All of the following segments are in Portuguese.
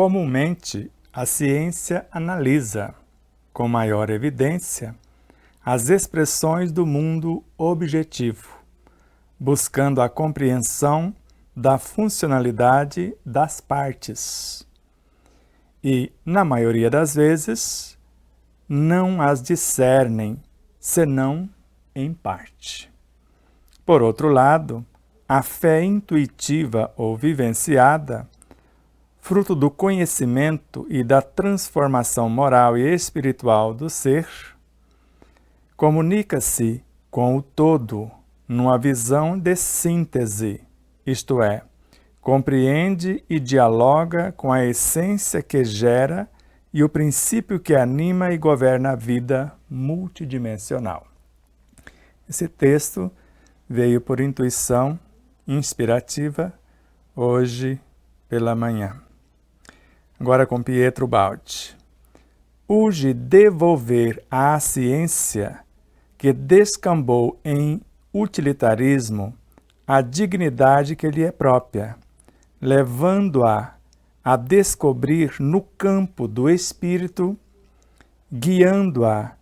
Comumente, a ciência analisa, com maior evidência, as expressões do mundo objetivo, buscando a compreensão da funcionalidade das partes. E, na maioria das vezes, não as discernem, senão em parte. Por outro lado, a fé intuitiva ou vivenciada, fruto do conhecimento e da transformação moral e espiritual do ser, comunica-se com o todo numa visão de síntese, isto é, compreende e dialoga com a essência que gera e o princípio que anima e governa a vida multidimensional. Esse texto veio por intuição inspirativa hoje pela manhã. Agora com Pietro Baldi. Urge devolver à ciência que descambou em utilitarismo a dignidade que lhe é própria, levando-a a descobrir no campo do espírito, guiando-a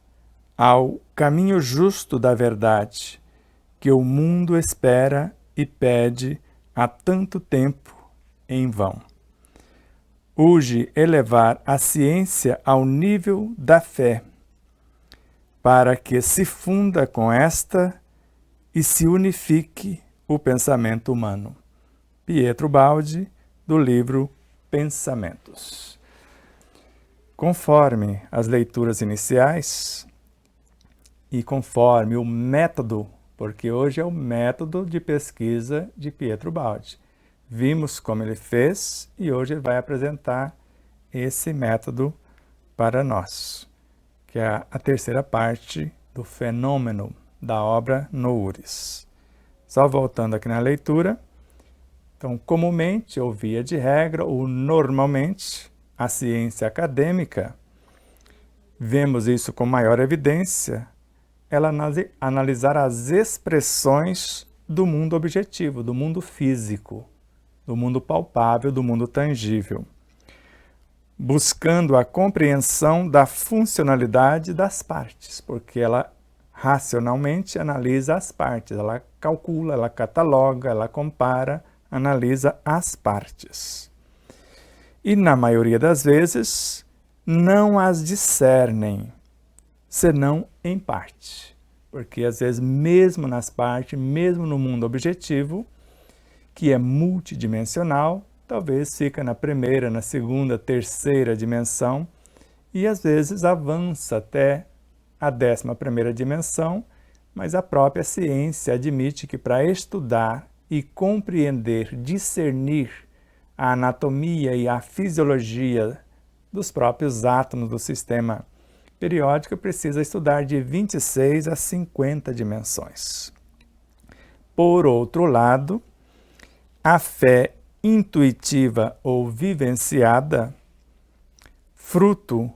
ao caminho justo da verdade, que o mundo espera e pede há tanto tempo em vão. Urge elevar a ciência ao nível da fé, para que se funda com esta e se unifique o pensamento humano. Pietro Baldi, do livro Pensamentos. Conforme as leituras iniciais e conforme o método, porque hoje é o método de pesquisa de Pietro Baldi. Vimos como ele fez e hoje ele vai apresentar esse método para nós, que é a terceira parte do fenômeno da obra Noures. Só voltando aqui na leitura, então, comumente, ou via de regra, ou normalmente, a ciência acadêmica, vemos isso com maior evidência, ela analisar as expressões do mundo objetivo, do mundo físico, do mundo palpável, do mundo tangível, buscando a compreensão da funcionalidade das partes, porque ela racionalmente analisa as partes, ela calcula, ela cataloga, ela compara, analisa as partes. E, na maioria das vezes, não as discernem, senão em parte. Porque, às vezes, mesmo nas partes, mesmo no mundo objetivo, que é multidimensional, talvez fica na primeira, na segunda, terceira dimensão, e, às vezes, avança até a 11ª dimensão, mas a própria ciência admite que para estudar e compreender, discernir a anatomia e a fisiologia dos próprios átomos do sistema periódico, precisa estudar de 26 a 50 dimensões. Por outro lado, a fé intuitiva ou vivenciada, fruto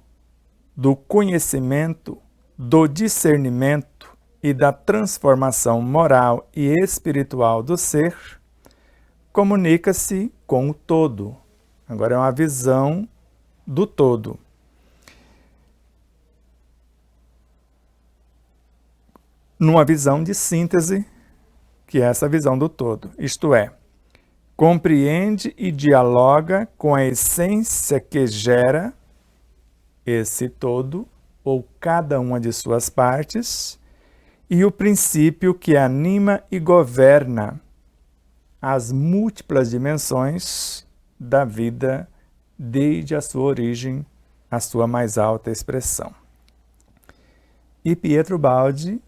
do conhecimento, do discernimento e da transformação moral e espiritual do ser, comunica-se com o todo. Agora é uma visão do todo. Numa visão de síntese, que é essa visão do todo, isto é, compreende e dialoga com a essência que gera esse todo, ou cada uma de suas partes, e o princípio que anima e governa as múltiplas dimensões da vida desde a sua origem, a sua mais alta expressão. E Pietro Baldi,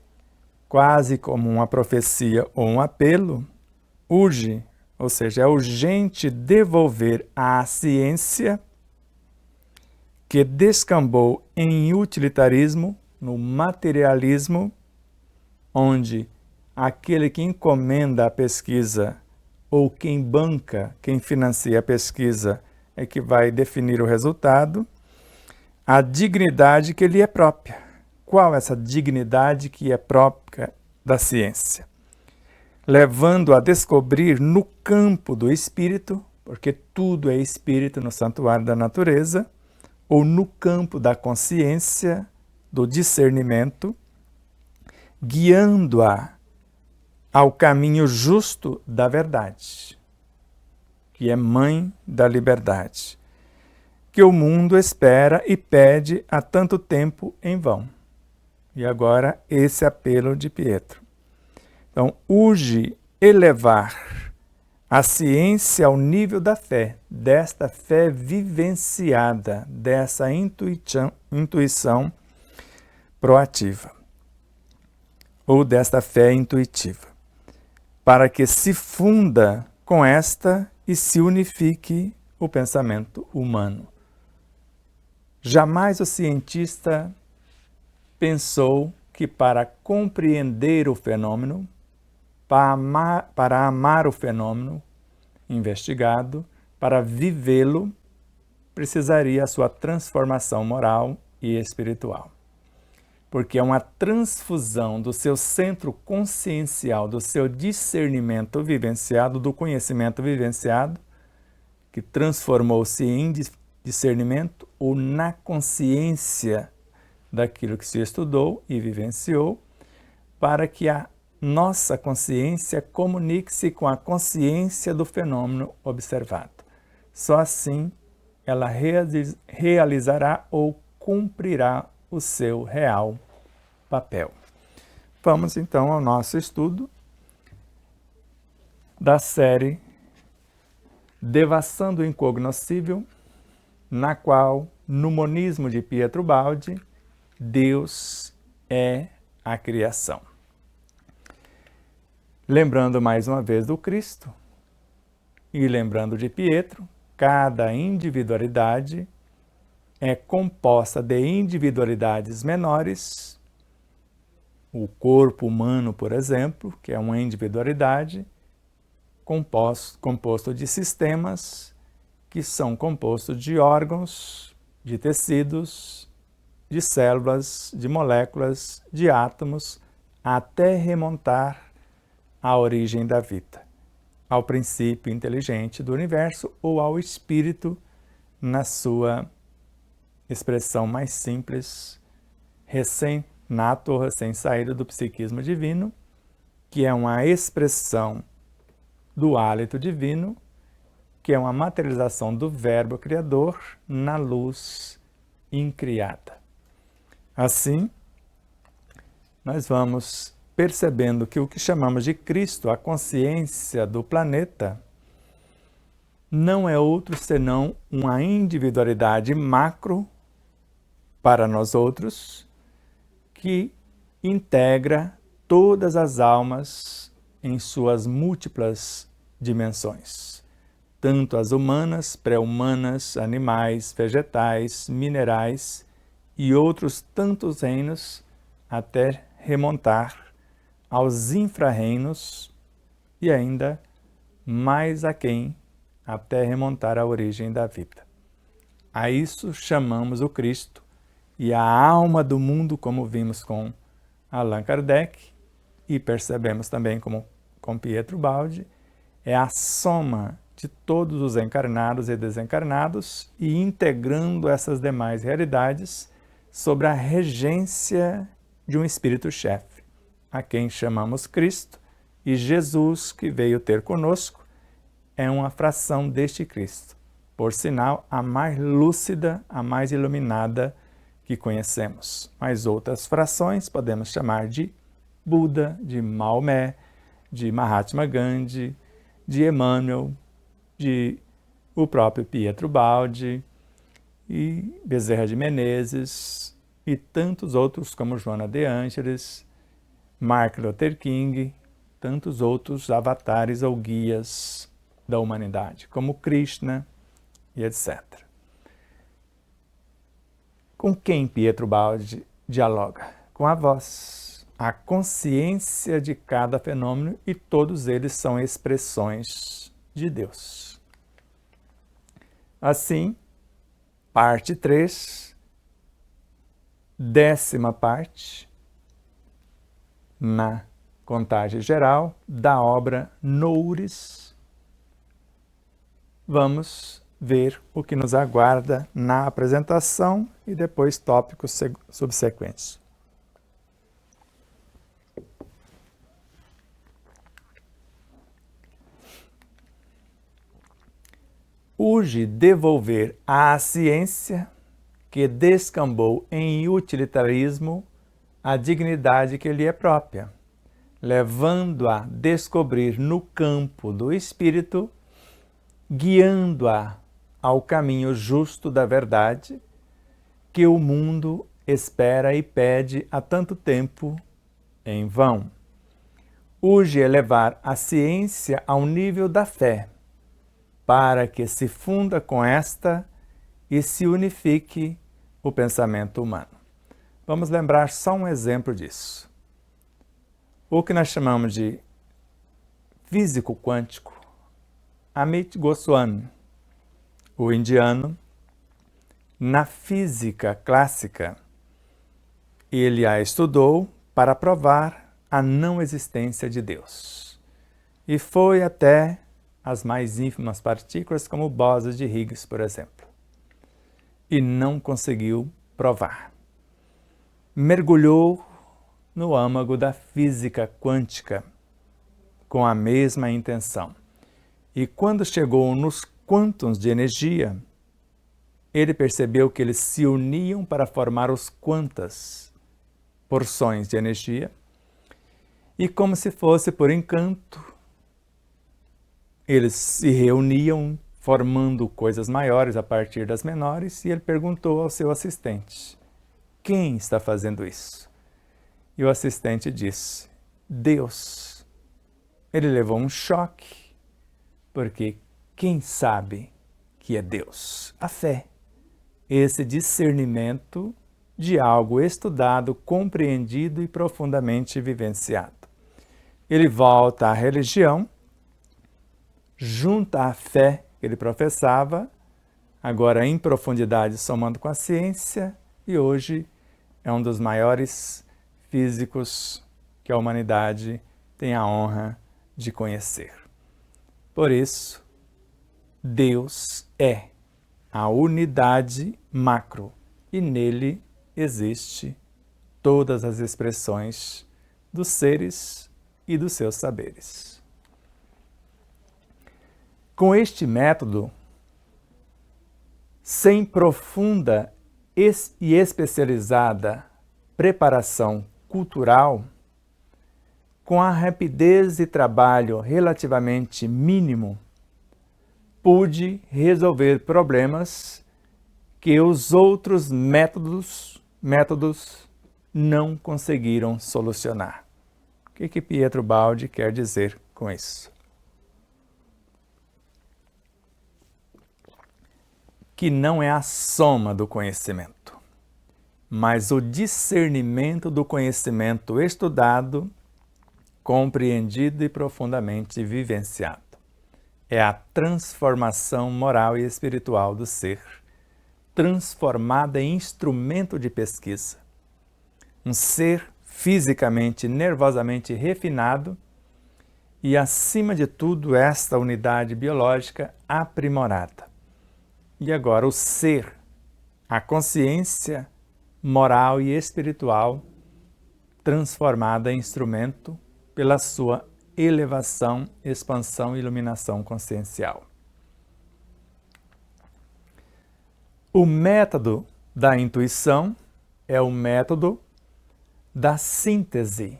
quase como uma profecia ou um apelo, urge, ou seja, é urgente devolver à ciência que descambou em utilitarismo, no materialismo, onde aquele que encomenda a pesquisa ou quem banca, quem financia a pesquisa é que vai definir o resultado, a dignidade que lhe é própria. Qual é essa dignidade que é própria da ciência? Levando a descobrir no campo do espírito, porque tudo é espírito no santuário da natureza, ou no campo da consciência, do discernimento, guiando-a ao caminho justo da verdade, que é mãe da liberdade, que o mundo espera e pede há tanto tempo em vão. E agora esse apelo de Pietro. Então, urge elevar a ciência ao nível da fé, desta fé vivenciada, dessa intuição proativa, ou desta fé intuitiva, para que se funda com esta e se unifique o pensamento humano. Jamais o cientista pensou que para compreender o fenômeno, para amar o fenômeno investigado, para vivê-lo, precisaria a sua transformação moral e espiritual. Porque é uma transfusão do seu centro consciencial, do seu discernimento vivenciado, do conhecimento vivenciado, que transformou-se em discernimento ou na consciência daquilo que se estudou e vivenciou, para que a nossa consciência comunique-se com a consciência do fenômeno observado. Só assim ela realizará ou cumprirá o seu real papel. Vamos então ao nosso estudo da série Devassando o Incognoscível, na qual, no monismo de Pietro Baldi, Deus é a criação. Lembrando mais uma vez do Cristo e lembrando de Pietro, cada individualidade é composta de individualidades menores. O corpo humano, por exemplo, que é uma individualidade, composto de sistemas que são compostos de órgãos, de tecidos, de células, de moléculas, de átomos, até remontar à origem da vida, ao princípio inteligente do universo ou ao espírito na sua expressão mais simples, recém-nato ou recém-saído do psiquismo divino, que é uma expressão do hálito divino, que é uma materialização do verbo criador na luz incriada. Assim, nós vamos percebendo que o que chamamos de Cristo, a consciência do planeta, não é outro senão uma individualidade macro para nós outros, que integra todas as almas em suas múltiplas dimensões, tanto as humanas, pré-humanas, animais, vegetais, minerais e outros tantos reinos, até remontar aos infra-reinos e ainda mais aquém, até remontar à origem da vida. A isso chamamos o Cristo e a alma do mundo, como vimos com Allan Kardec e percebemos também com Pietro Baldi, é a soma de todos os encarnados e desencarnados e integrando essas demais realidades sobre a regência de um espírito-chefe, a quem chamamos Cristo, e Jesus, que veio ter conosco, é uma fração deste Cristo, por sinal, a mais lúcida, a mais iluminada que conhecemos. Mas outras frações podemos chamar de Buda, de Maomé, de Mahatma Gandhi, de Emmanuel, de o próprio Pietro Baldi, e Bezerra de Menezes, e tantos outros como Joana de Ângeles, Martin Luther King, tantos outros avatares ou guias da humanidade, como Krishna e etc. Com quem Pietro Baldi dialoga? Com a voz, a consciência de cada fenômeno, e todos eles são expressões de Deus. Assim, parte 3, 10ª parte, na contagem geral, da obra Noures, vamos ver o que nos aguarda na apresentação e depois tópicos subsequentes. Urge devolver à ciência, que descambou em utilitarismo, a dignidade que lhe é própria, levando-a a descobrir no campo do espírito, guiando-a ao caminho justo da verdade, que o mundo espera e pede há tanto tempo em vão. Urge elevar a ciência ao nível da fé, para que se funda com esta e se unifique o pensamento humano. Vamos lembrar só um exemplo disso. O que nós chamamos de físico quântico, Amit Goswami, o indiano, na física clássica, ele a estudou para provar a não existência de Deus. E foi até as mais ínfimas partículas, como bósons de Higgs, por exemplo. E não conseguiu provar. Mergulhou no âmago da física quântica com a mesma intenção. E quando chegou nos quântons de energia, ele percebeu que eles se uniam para formar os quantas, porções de energia, e como se fosse por encanto, eles se reuniam formando coisas maiores a partir das menores, e ele perguntou ao seu assistente: quem está fazendo isso? E o assistente disse: Deus. Ele levou um choque, porque quem sabe que é Deus? A fé. Esse discernimento de algo estudado, compreendido e profundamente vivenciado. Ele volta à religião, junta a fé que ele professava, agora em profundidade somando com a ciência, e hoje é um dos maiores físicos que a humanidade tem a honra de conhecer. Por isso, Deus é a unidade macro, e nele existe todas as expressões dos seres e dos seus saberes. Com este método, sem profunda e especializada preparação cultural, com a rapidez e trabalho relativamente mínimo, pude resolver problemas que os outros métodos não conseguiram solucionar. O que Pietro Baldi quer dizer com isso? Que não é a soma do conhecimento, mas o discernimento do conhecimento estudado, compreendido e profundamente vivenciado. É a transformação moral e espiritual do ser, transformada em instrumento de pesquisa. Um ser fisicamente, nervosamente refinado e, acima de tudo, esta unidade biológica aprimorada. E agora o ser, a consciência moral e espiritual transformada em instrumento pela sua elevação, expansão e iluminação consciencial. O método da intuição é o método da síntese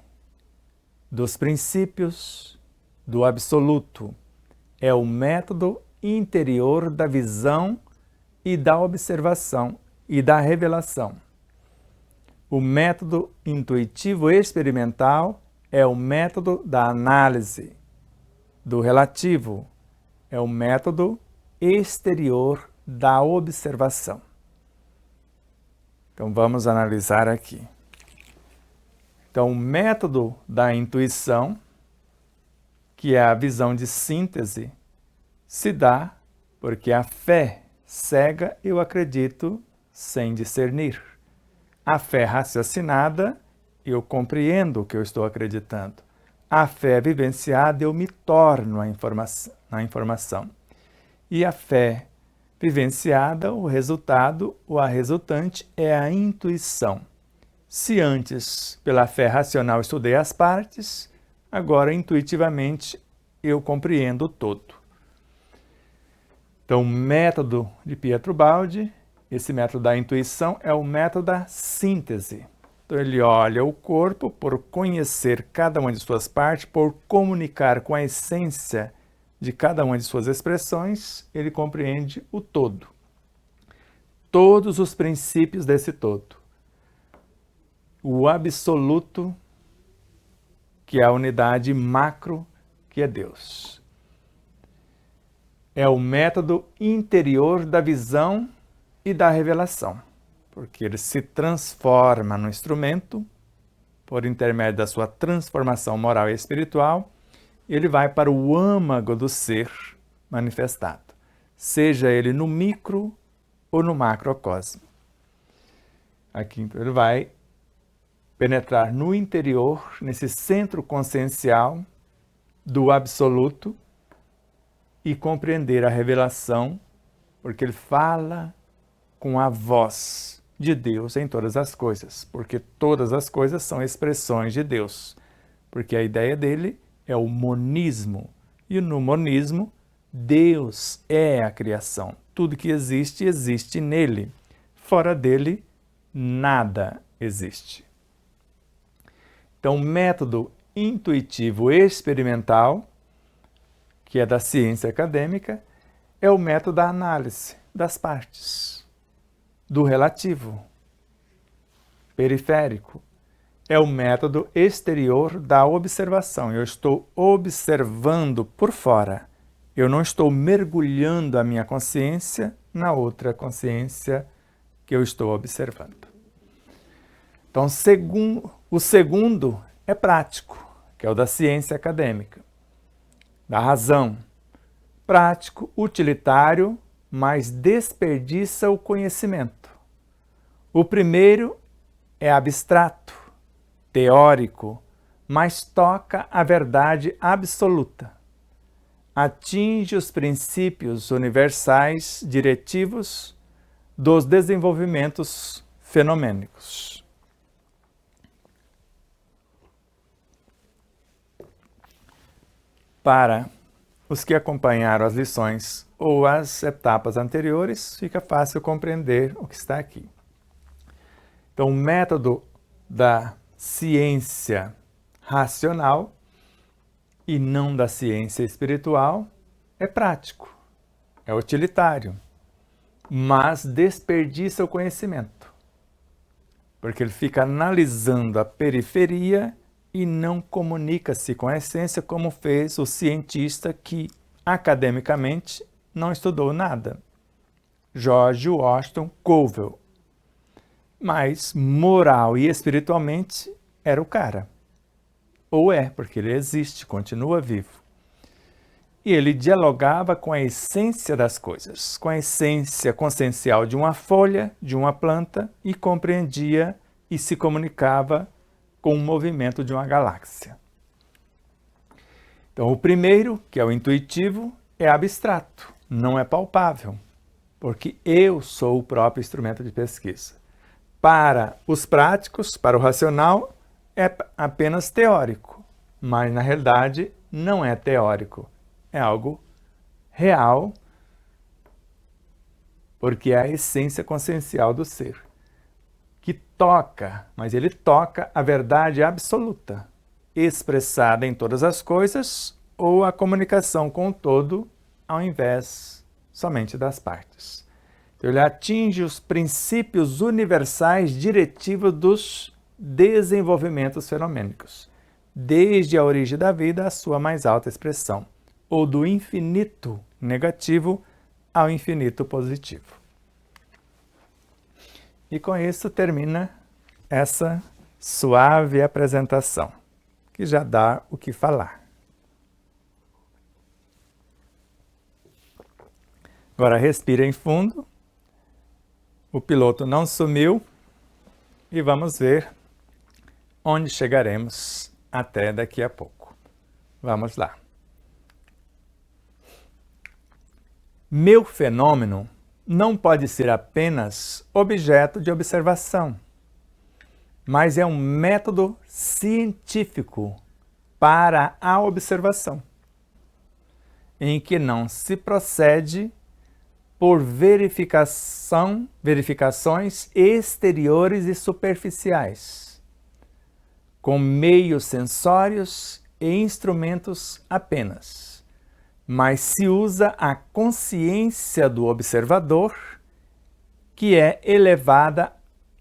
dos princípios do absoluto. É o método interior da visão e da observação e da revelação. O método intuitivo experimental é o método da análise, do relativo, é o método exterior da observação. Então vamos analisar aqui. Então o método da intuição, que é a visão de síntese, se dá porque a fé cega eu acredito sem discernir. A fé raciocinada, eu compreendo o que eu estou acreditando. A fé vivenciada, eu me torno na informação. E a fé vivenciada, o resultado, ou a resultante, é a intuição. Se antes, pela fé racional, estudei as partes, agora, intuitivamente, eu compreendo o todo. Então, o método de Pietro Baldi, esse método da intuição, é o método da síntese. Então, ele olha o corpo por conhecer cada uma de suas partes, por comunicar com a essência de cada uma de suas expressões, ele compreende o todo. Todos os princípios desse todo. O absoluto, que é a unidade macro, que é Deus. É o método interior da visão e da revelação, porque ele se transforma no instrumento, por intermédio da sua transformação moral e espiritual, ele vai para o âmago do ser manifestado, seja ele no micro ou no macrocosmo. Aqui ele vai penetrar no interior, nesse centro consciencial do absoluto e compreender a revelação, porque ele fala com a voz de Deus em todas as coisas, porque todas as coisas são expressões de Deus, porque a ideia dele é o monismo, e no monismo, Deus é a criação. Tudo que existe, existe nele. Fora dele, nada existe. Então, o método intuitivo experimental, que é da ciência acadêmica, é o método da análise das partes, do relativo, periférico. É o método exterior da observação. Eu estou observando por fora. Eu não estou mergulhando a minha consciência na outra consciência que eu estou observando. Então, o segundo é prático, que é o da ciência acadêmica, da razão. Prático, utilitário, mas desperdiça o conhecimento. O primeiro é abstrato, teórico, mas toca a verdade absoluta. Atinge os princípios universais diretivos dos desenvolvimentos fenomênicos. Para os que acompanharam as lições ou as etapas anteriores, fica fácil compreender o que está aqui. Então, o método da ciência racional e não da ciência espiritual é prático, é utilitário, mas desperdiça o conhecimento, porque ele fica analisando a periferia e não comunica-se com a essência como fez o cientista que, academicamente, não estudou nada, George Washington Colville. Mas, moral e espiritualmente, era o cara. Ou é, porque ele existe, continua vivo. E ele dialogava com a essência das coisas, com a essência consciencial de uma folha, de uma planta, e compreendia e se comunicava com o movimento de uma galáxia. Então, o primeiro, que é o intuitivo, é abstrato, não é palpável, porque eu sou o próprio instrumento de pesquisa. Para os práticos, para o racional, é apenas teórico, mas na realidade não é teórico, é algo real, porque é a essência consciencial do ser, que toca, mas ele toca a verdade absoluta, expressada em todas as coisas, ou a comunicação com o todo, ao invés somente das partes. Então, ele atinge os princípios universais diretivos dos desenvolvimentos fenomênicos, desde a origem da vida à sua mais alta expressão, ou do infinito negativo ao infinito positivo. E com isso termina essa suave apresentação, que já dá o que falar. Agora respirem fundo. O piloto não sumiu e vamos ver onde chegaremos até daqui a pouco. Vamos lá. Meu fenômeno não pode ser apenas objeto de observação, mas é um método científico para a observação, em que não se procede por verificações exteriores e superficiais, com meios sensórios e instrumentos apenas, mas se usa a consciência do observador, que é elevada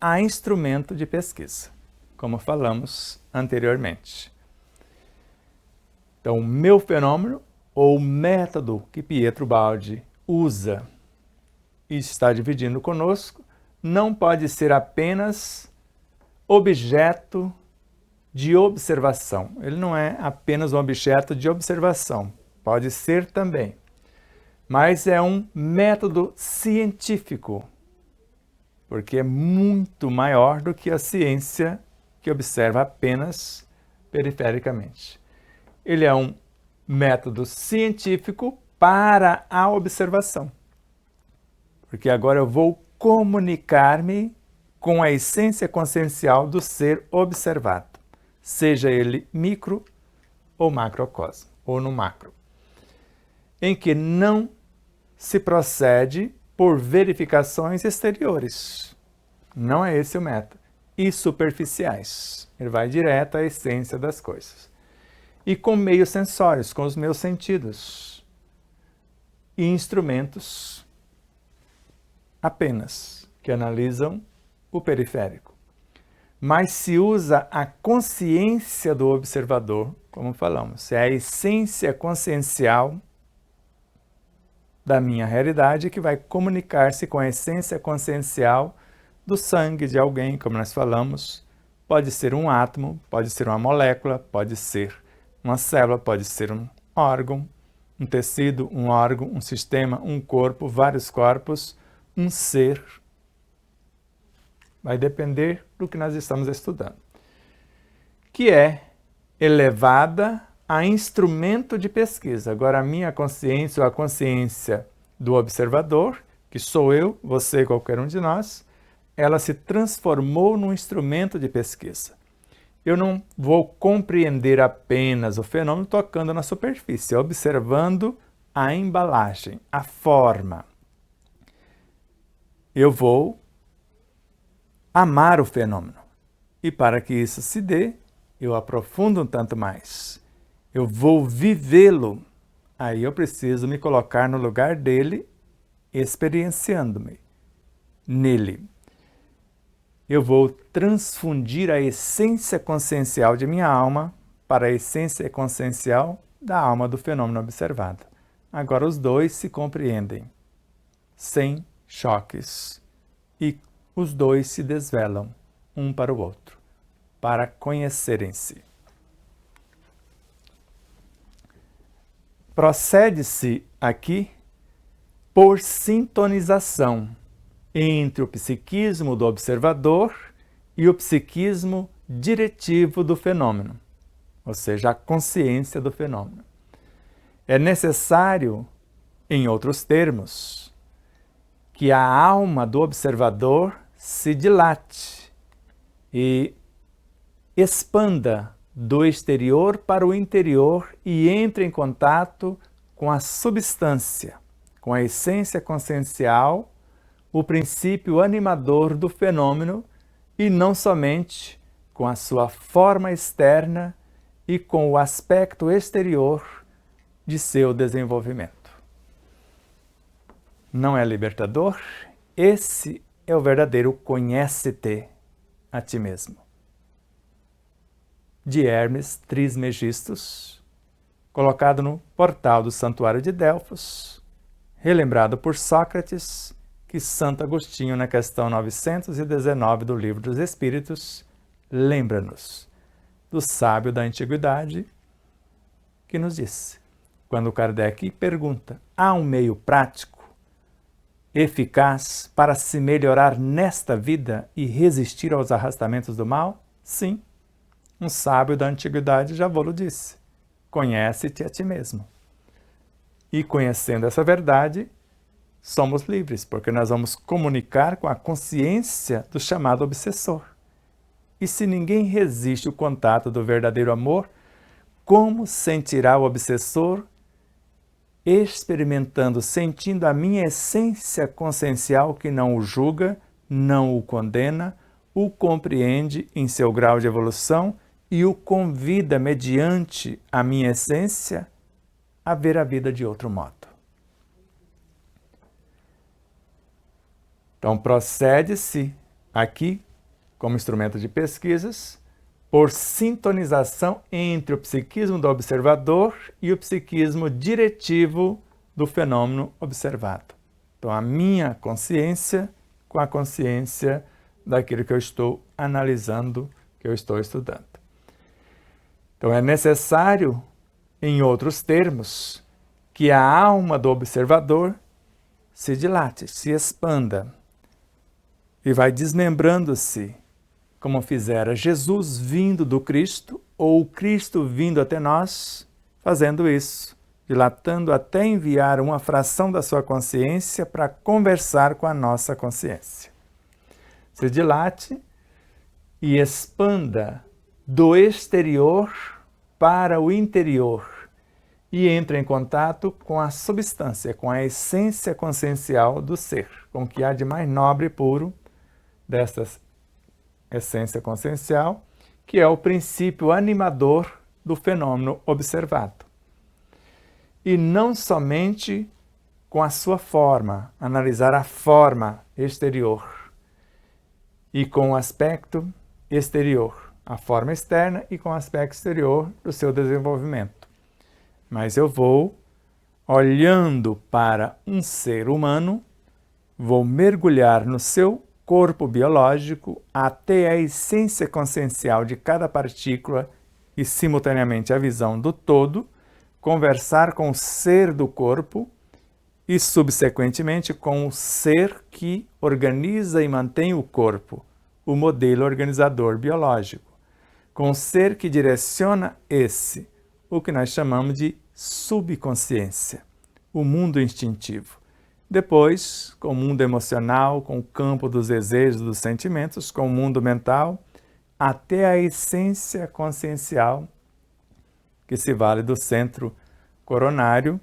a instrumento de pesquisa, como falamos anteriormente. Então, o meu fenômeno, ou o método que Pietro Baldi usa e está dividindo conosco, não pode ser apenas objeto de observação. Ele não é apenas um objeto de observação, pode ser também, mas é um método científico, porque é muito maior do que a ciência que observa apenas perifericamente. Ele é um método científico para a observação, porque agora eu vou comunicar-me com a essência consciencial do ser observado, seja ele micro ou macrocosmo, ou no macro, em que não se procede por verificações exteriores. Não é esse o método. E superficiais. Ele vai direto à essência das coisas. E com meios sensórios, com os meus sentidos. E instrumentos apenas, que analisam o periférico. Mas se usa a consciência do observador, como falamos, é a essência consciencial da minha realidade que vai comunicar-se com a essência consciencial do sangue de alguém, como nós falamos. Pode ser um átomo, pode ser uma molécula, pode ser uma célula, pode ser um órgão, um tecido, um órgão, um sistema, um corpo, vários corpos, um ser. Vai depender do que nós estamos estudando. Que é elevada a instrumento de pesquisa. Agora, a minha consciência ou a consciência do observador, que sou eu, você e qualquer um de nós, ela se transformou num instrumento de pesquisa. Eu não vou compreender apenas o fenômeno tocando na superfície, observando a embalagem, a forma. Eu vou amar o fenômeno. E para que isso se dê, eu aprofundo um tanto mais. Eu vou vivê-lo. Aí eu preciso me colocar no lugar dele, experienciando-me nele. Eu vou transfundir a essência consciencial de minha alma para a essência consciencial da alma do fenômeno observado. Agora os dois se compreendem, sem choques, e os dois se desvelam um para o outro, para conhecerem-se. Procede-se aqui por sintonização entre o psiquismo do observador e o psiquismo diretivo do fenômeno, ou seja, a consciência do fenômeno. É necessário, em outros termos, que a alma do observador se dilate e expanda do exterior para o interior e entre em contato com a substância, com a essência consciencial, o princípio animador do fenômeno, e não somente com a sua forma externa e com o aspecto exterior de seu desenvolvimento. Não é libertador? Esse é o verdadeiro conhece-te a ti mesmo. De Hermes Trismegistus, colocado no portal do Santuário de Delfos, relembrado por Sócrates, que Santo Agostinho, na questão 919 do Livro dos Espíritos, lembra-nos do sábio da antiguidade que nos disse, quando Kardec pergunta: há um meio prático, eficaz para se melhorar nesta vida e resistir aos arrastamentos do mal? Sim, um sábio da antiguidade já vos disse: conhece-te a ti mesmo. E conhecendo essa verdade, somos livres, porque nós vamos comunicar com a consciência do chamado obsessor. E se ninguém resiste ao contato do verdadeiro amor, como sentirá o obsessor experimentando, sentindo a minha essência consciencial que não o julga, não o condena, o compreende em seu grau de evolução e o convida, mediante a minha essência, a ver a vida de outro modo. Então, procede-se aqui, como instrumento de pesquisas, por sintonização entre o psiquismo do observador e o psiquismo diretivo do fenômeno observado. Então, a minha consciência com a consciência daquilo que eu estou analisando, que eu estou estudando. Então, é necessário, em outros termos, que a alma do observador se dilate, se expanda e vai desmembrando-se, como fizera Jesus vindo do Cristo, ou o Cristo vindo até nós, fazendo isso, dilatando até enviar uma fração da sua consciência para conversar com a nossa consciência. Se dilate e expanda do exterior para o interior e entra em contato com a substância, com a essência consciencial do ser, com o que há de mais nobre e puro dessas essência consciencial, que é o princípio animador do fenômeno observado. E não somente com a sua forma, analisar a forma exterior e com o aspecto exterior, a forma externa e com o aspecto exterior do seu desenvolvimento. Mas eu vou, olhando para um ser humano, vou mergulhar no seu corpo biológico até a essência consciencial de cada partícula e, simultaneamente, a visão do todo, conversar com o ser do corpo e, subsequentemente, com o ser que organiza e mantém o corpo, o modelo organizador biológico, com o ser que direciona esse, o que nós chamamos de subconsciência, o mundo instintivo. Depois, com o mundo emocional, com o campo dos desejos, dos sentimentos, com o mundo mental, até a essência consciencial, que se vale do centro coronário,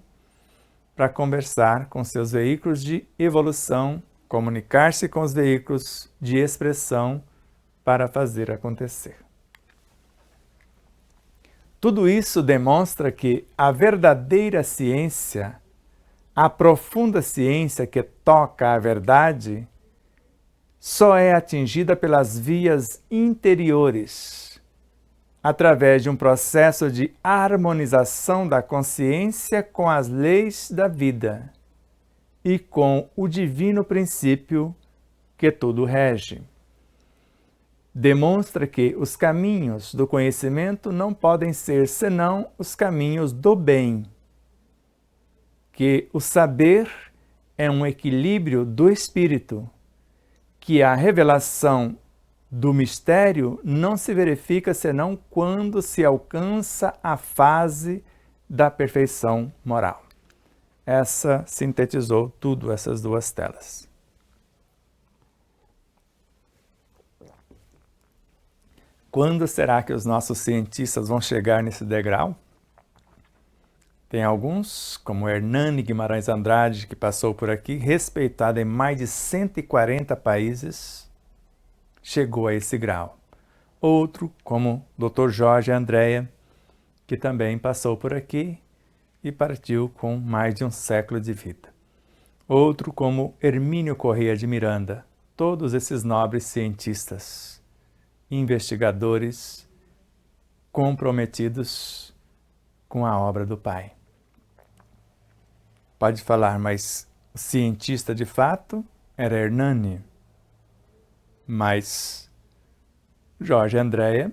para conversar com seus veículos de evolução, comunicar-se com os veículos de expressão para fazer acontecer. Tudo isso demonstra que a verdadeira ciência, a profunda ciência que toca a verdade, só é atingida pelas vias interiores, através de um processo de harmonização da consciência com as leis da vida e com o divino princípio que tudo rege. Demonstra que os caminhos do conhecimento não podem ser senão os caminhos do bem, que o saber é um equilíbrio do espírito, que a revelação do mistério não se verifica senão quando se alcança a fase da perfeição moral. Essa sintetizou tudo, essas duas telas. Quando será que os nossos cientistas vão chegar nesse degrau? Tem alguns, como Hernani Guimarães Andrade, que passou por aqui, respeitado em mais de 140 países, chegou a esse grau. Outro, como Dr. Jorge Andréa, que também passou por aqui e partiu com mais de um século de vida. Outro, como Hermínio Corrêa de Miranda. Todos esses nobres cientistas, investigadores, comprometidos com a obra do Pai. Pode falar, mas o cientista de fato era Hernani. Mas Jorge Andréa,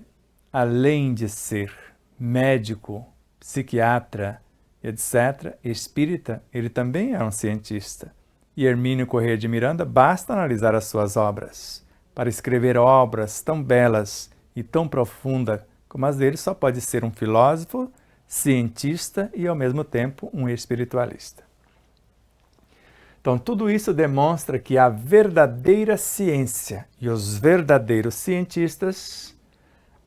além de ser médico, psiquiatra, etc., espírita, ele também é um cientista. E Hermínio Corrêa de Miranda, basta analisar as suas obras. Para escrever obras tão belas e tão profundas como as dele, só pode ser um filósofo, cientista e, ao mesmo tempo, um espiritualista. Então, tudo isso demonstra que a verdadeira ciência e os verdadeiros cientistas,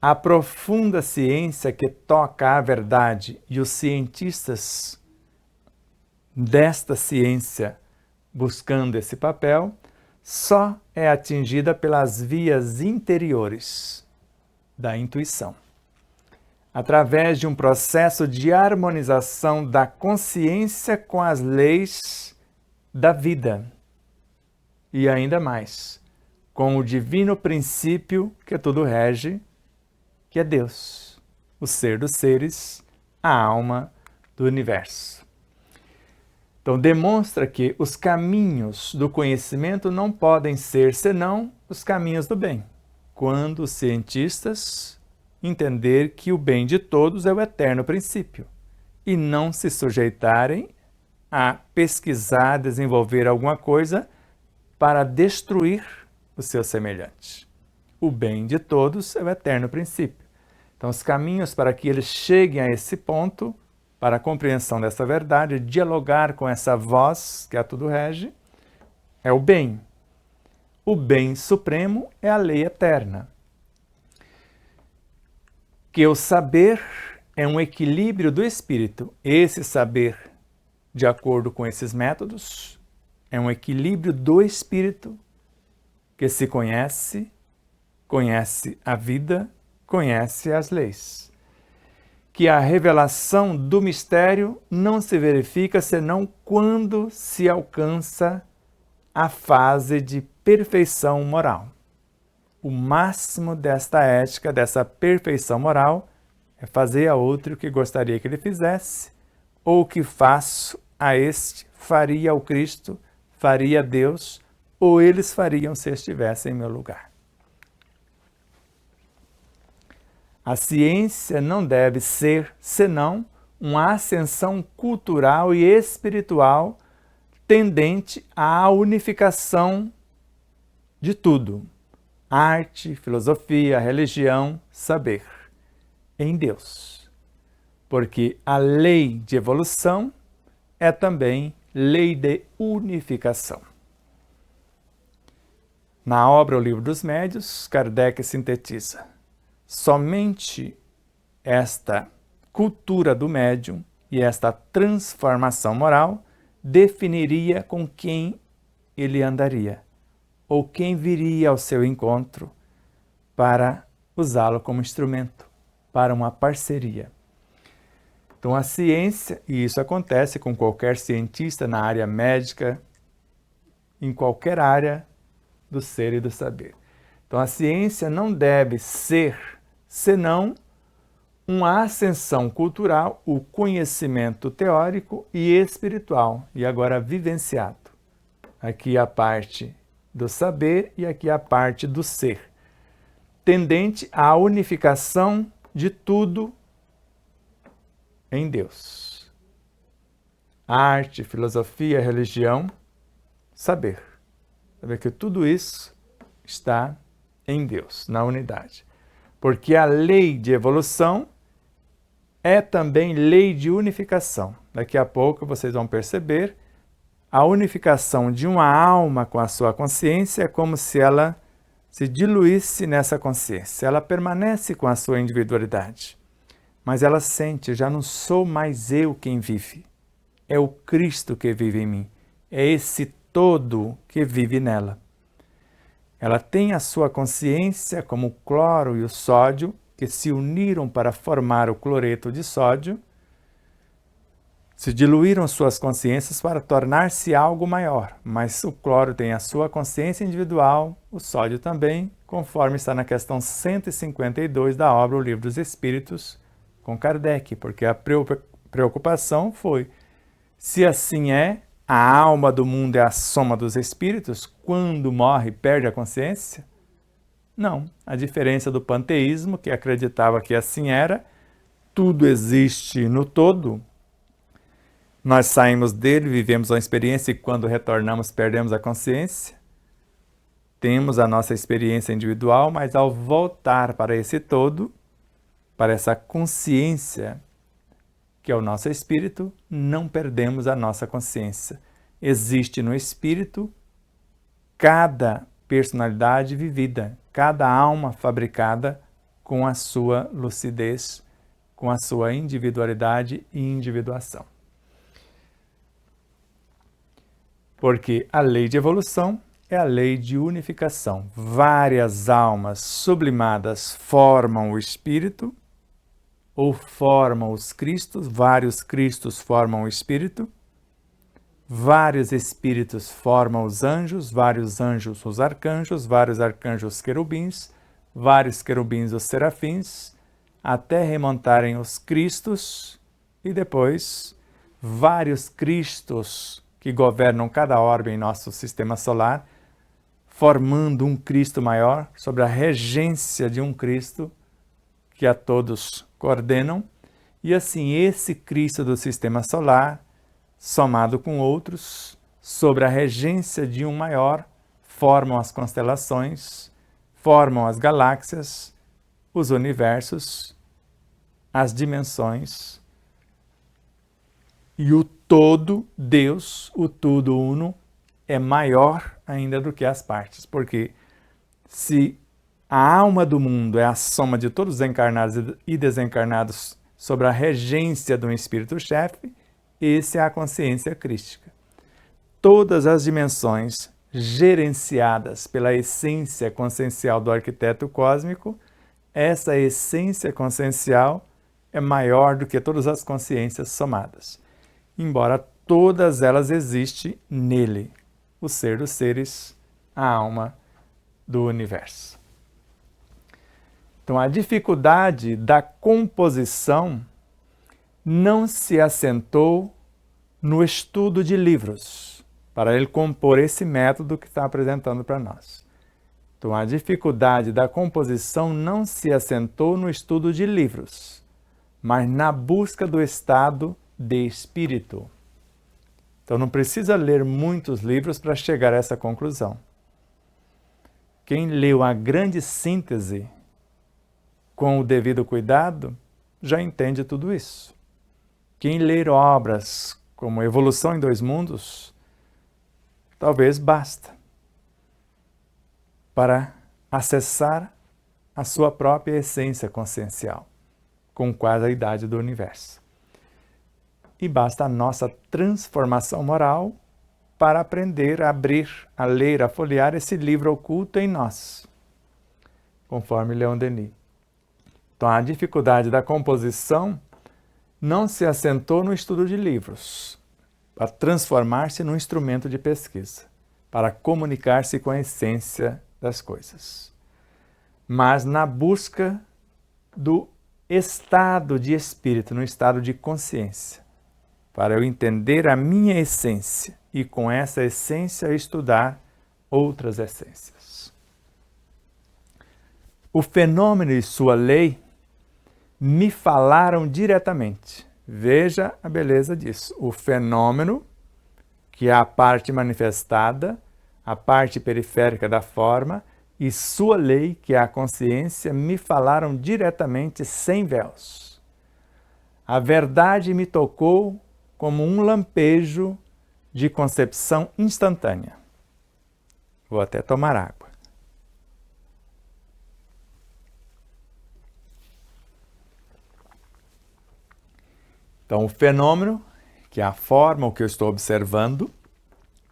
a profunda ciência que toca a verdade e os cientistas desta ciência buscando esse papel, só é atingida pelas vias interiores da intuição, através de um processo de harmonização da consciência com as leis da vida e ainda mais, com o divino princípio que tudo rege, que é Deus, o ser dos seres, a alma do universo. Então, demonstra que os caminhos do conhecimento não podem ser senão os caminhos do bem, quando os cientistas entender que o bem de todos é o eterno princípio e não se sujeitarem a pesquisar, desenvolver alguma coisa para destruir o seu semelhante. O bem de todos é o eterno princípio. Então, os caminhos para que eles cheguem a esse ponto, para a compreensão dessa verdade, dialogar com essa voz que a tudo rege, é o bem. O bem supremo é a lei eterna. Que o saber é um equilíbrio do espírito. Esse saber, de acordo com esses métodos, é um equilíbrio do espírito que se conhece, conhece a vida, conhece as leis. Que a revelação do mistério não se verifica senão quando se alcança a fase de perfeição moral. O máximo desta ética, dessa perfeição moral, é fazer a outro o que gostaria que ele fizesse, ou o que faço a este, faria ao Cristo, faria a Deus, ou eles fariam se estivessem em meu lugar. A ciência não deve ser, senão, uma ascensão cultural e espiritual tendente à unificação de tudo: arte, filosofia, religião, saber, em Deus. Porque a lei de evolução é também lei de unificação. Na obra O Livro dos Médiuns, Kardec sintetiza: somente esta cultura do médium e esta transformação moral definiria com quem ele andaria, ou quem viria ao seu encontro para usá-lo como instrumento, para uma parceria. Então, a ciência, e isso acontece com qualquer cientista na área médica, em qualquer área do ser e do saber. Então, a ciência não deve ser senão uma ascensão cultural, o conhecimento teórico e espiritual, e agora vivenciado. Aqui a parte do saber e aqui a parte do ser, tendente à unificação de tudo em Deus. Arte, filosofia, religião, saber. Saber que tudo isso está em Deus, na unidade. Porque a lei de evolução é também lei de unificação. Daqui a pouco vocês vão perceber a unificação de uma alma com a sua consciência é como se ela se diluísse nessa consciência. Ela permanece com a sua individualidade, mas ela sente: já não sou mais eu quem vive, é o Cristo que vive em mim, é esse todo que vive nela. Ela tem a sua consciência como o cloro e o sódio, que se uniram para formar o cloreto de sódio, se diluíram suas consciências para tornar-se algo maior, mas o cloro tem a sua consciência individual, o sódio também, conforme está na questão 152 da obra O Livro dos Espíritos, com Kardec, porque a preocupação foi: se assim é, a alma do mundo é a soma dos espíritos, quando morre perde a consciência? Não, a diferença do panteísmo, que acreditava que assim era, tudo existe no todo, nós saímos dele, vivemos uma experiência e quando retornamos perdemos a consciência. Temos a nossa experiência individual, mas ao voltar para esse todo, para essa consciência que é o nosso espírito, não perdemos a nossa consciência. existe no espírito cada personalidade vivida, cada alma fabricada com a sua lucidez, com a sua individualidade e individuação. Porque a lei de evolução é a lei de unificação. Várias almas sublimadas formam o espírito, ou formam os Cristos, vários Cristos formam o espírito, vários espíritos formam os anjos, vários anjos os arcanjos, vários arcanjos os querubins, vários querubins os serafins, até remontarem os Cristos e depois vários Cristos que governam cada orbe em nosso sistema solar, formando um Cristo maior sob a regência de um Cristo que a todos coordenam, e assim esse Cristo do sistema solar, somado com outros, sobre a regência de um maior, formam as constelações, formam as galáxias, os universos, as dimensões, e o todo, Deus, o tudo uno, é maior ainda do que as partes, porque se a alma do mundo é a soma de todos os encarnados e desencarnados sob a regência de um espírito-chefe, essa é a consciência crística. Todas as dimensões gerenciadas pela essência consciencial do arquiteto cósmico, essa essência consciencial é maior do que todas as consciências somadas, embora todas elas existem nele, o ser dos seres, a alma do universo. Então, a dificuldade da composição não se assentou no estudo de livros, para ele compor esse método que está apresentando para nós. Então, a dificuldade da composição não se assentou no estudo de livros, mas na busca do estado de espírito. Então, não precisa ler muitos livros para chegar a essa conclusão. Quem leu a grande síntese com o devido cuidado já entende tudo isso. Quem ler obras como Evolução em Dois Mundos, talvez basta para acessar a sua própria essência consciencial, com quase a idade do universo. E basta a nossa transformação moral para aprender a abrir, a ler, a folhear esse livro oculto em nós, conforme Leon Denis. Então, a dificuldade da composição não se assentou no estudo de livros, para transformar-se num instrumento de pesquisa, para comunicar-se com a essência das coisas, mas na busca do estado de espírito, no estado de consciência, para eu entender a minha essência e com essa essência estudar outras essências. O fenômeno e sua lei me falaram diretamente. Veja a beleza disso. O fenômeno, que é a parte manifestada, a parte periférica da forma, e sua lei, que é a consciência, me falaram diretamente sem véus. A verdade me tocou como um lampejo de concepção instantânea. Vou até tomar água. Então, o fenômeno, que é a forma, o que eu estou observando,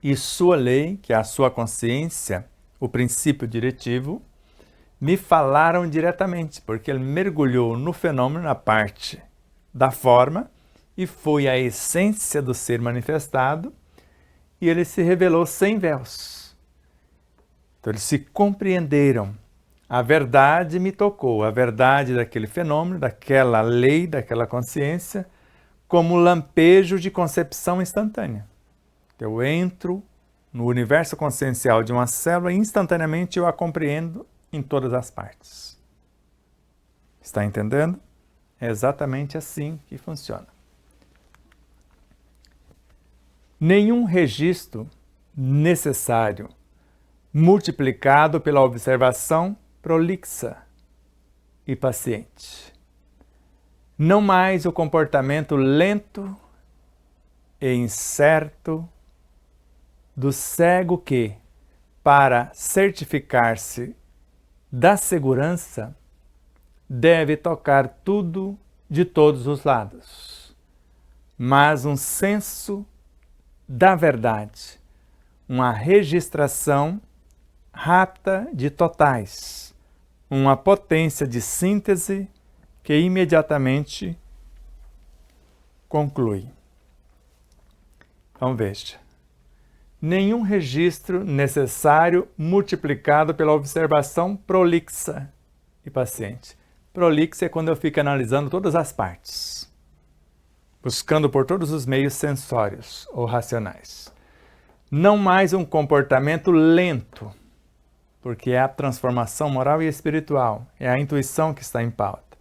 e sua lei, que é a sua consciência, o princípio diretivo, me falaram diretamente, porque ele mergulhou no fenômeno, na parte da forma, e foi a essência do ser manifestado, e ele se revelou sem véus. Então, eles se compreenderam. A verdade me tocou, a verdade daquele fenômeno, daquela lei, daquela consciência, como lampejo de concepção instantânea. Eu entro no universo consciencial de uma célula e instantaneamente eu a compreendo em todas as partes. Está entendendo? É exatamente assim que funciona. Nenhum registro necessário, multiplicado pela observação prolixa e paciente. Não mais o comportamento lento e incerto do cego que, para certificar-se da segurança, deve tocar tudo de todos os lados, mas um senso da verdade, uma registração rápida de totais, uma potência de síntese que imediatamente conclui. Então veja, nenhum registro necessário multiplicado pela observação prolixa e paciente. Prolixa é quando eu fico analisando todas as partes, buscando por todos os meios sensórios ou racionais. Não mais um comportamento lento, porque é a transformação moral e espiritual, é a intuição que está em pauta.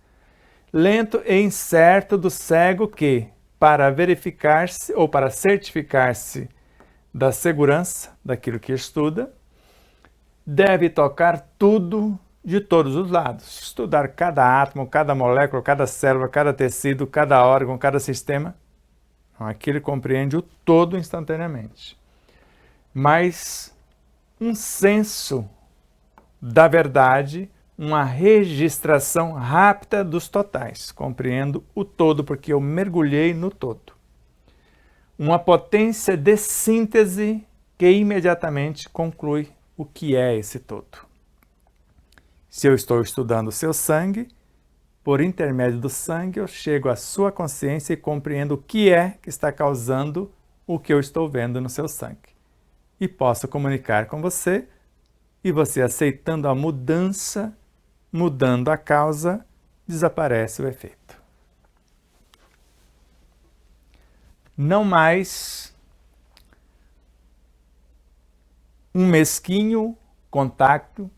Lento e incerto do cego que, para verificar-se ou para certificar-se da segurança daquilo que estuda, deve tocar tudo de todos os lados, estudar cada átomo, cada molécula, cada célula, cada tecido, cada órgão, cada sistema. Aqui ele compreende o todo instantaneamente. Mas um senso da verdade, uma registração rápida dos totais. Compreendo o todo porque eu mergulhei no todo. Uma potência de síntese que imediatamente conclui o que é esse todo. Se eu estou estudando o seu sangue, por intermédio do sangue eu chego à sua consciência e compreendo o que é que está causando o que eu estou vendo no seu sangue. E posso comunicar com você, e você aceitando a mudança, mudando a causa, desaparece o efeito. Não mais um mesquinho contato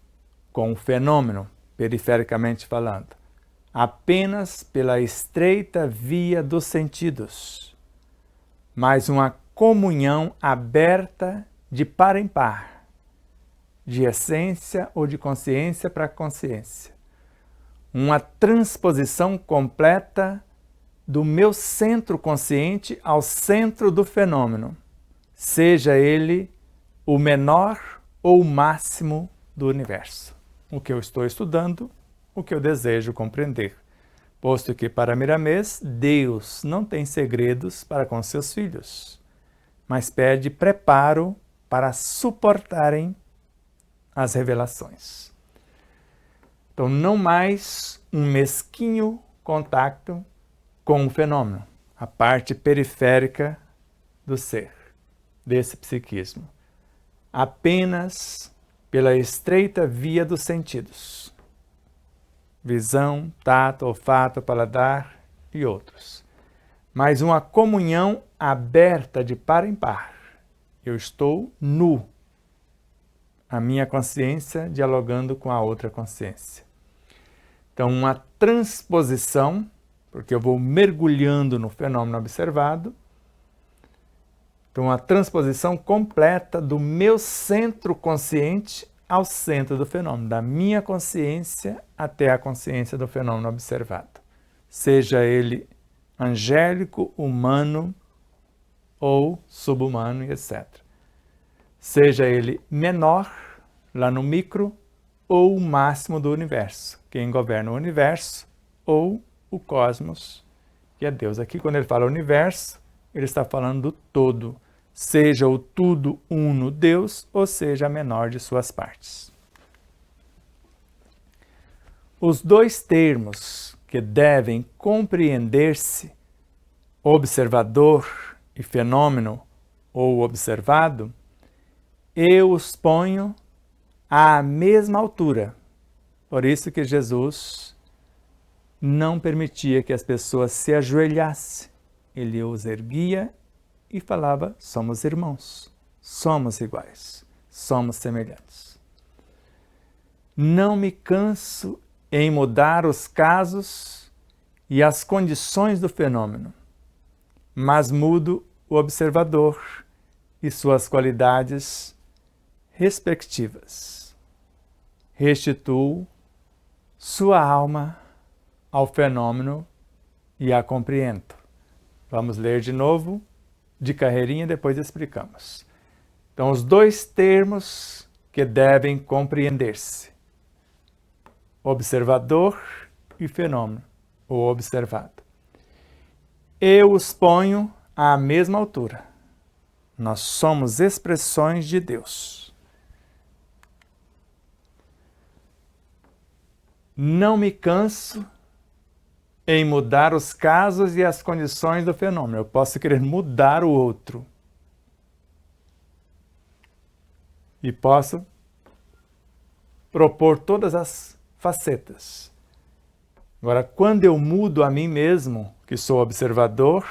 com o fenômeno, perifericamente falando, apenas pela estreita via dos sentidos, mas uma comunhão aberta de par em par, de essência ou de consciência para consciência. Uma transposição completa do meu centro consciente ao centro do fenômeno, seja ele o menor ou o máximo do universo. O que eu estou estudando, o que eu desejo compreender. Posto que para Miramês, Deus não tem segredos para com seus filhos, mas pede preparo para suportarem as revelações. Então, não mais um mesquinho contato com o fenômeno, a parte periférica do ser, desse psiquismo. Apenas pela estreita via dos sentidos. Visão, tato, olfato, paladar e outros. Mas uma comunhão aberta de par em par. Eu estou nu. A minha consciência dialogando com a outra consciência. Então, uma transposição, porque eu vou mergulhando no fenômeno observado. Então, uma transposição completa do meu centro consciente ao centro do fenômeno, da minha consciência até a consciência do fenômeno observado. Seja ele angélico, humano ou subhumano, etc. Seja ele menor, lá no micro, ou o máximo do universo, quem governa o universo, ou o cosmos, que é Deus. Aqui, quando ele fala universo, ele está falando do todo, seja o tudo uno Deus, ou seja a menor de suas partes. Os dois termos que devem compreender-se, observador e fenômeno, ou observado, eu os ponho à mesma altura. Por isso que Jesus não permitia que as pessoas se ajoelhassem. Ele os erguia e falava, somos irmãos, somos iguais, somos semelhantes. Não me canso em mudar os casos e as condições do fenômeno, mas mudo o observador e suas qualidades respectivas. Restituo sua alma ao fenômeno e a compreendo. Vamos ler de novo, de carreirinha, depois explicamos. Então, os dois termos que devem compreender-se: observador e fenômeno, ou observado. Eu os ponho à mesma altura. Nós somos expressões de Deus. Não me canso em mudar os casos e as condições do fenômeno. Eu posso querer mudar o outro. E posso propor todas as facetas. Agora, quando eu mudo a mim mesmo, que sou observador,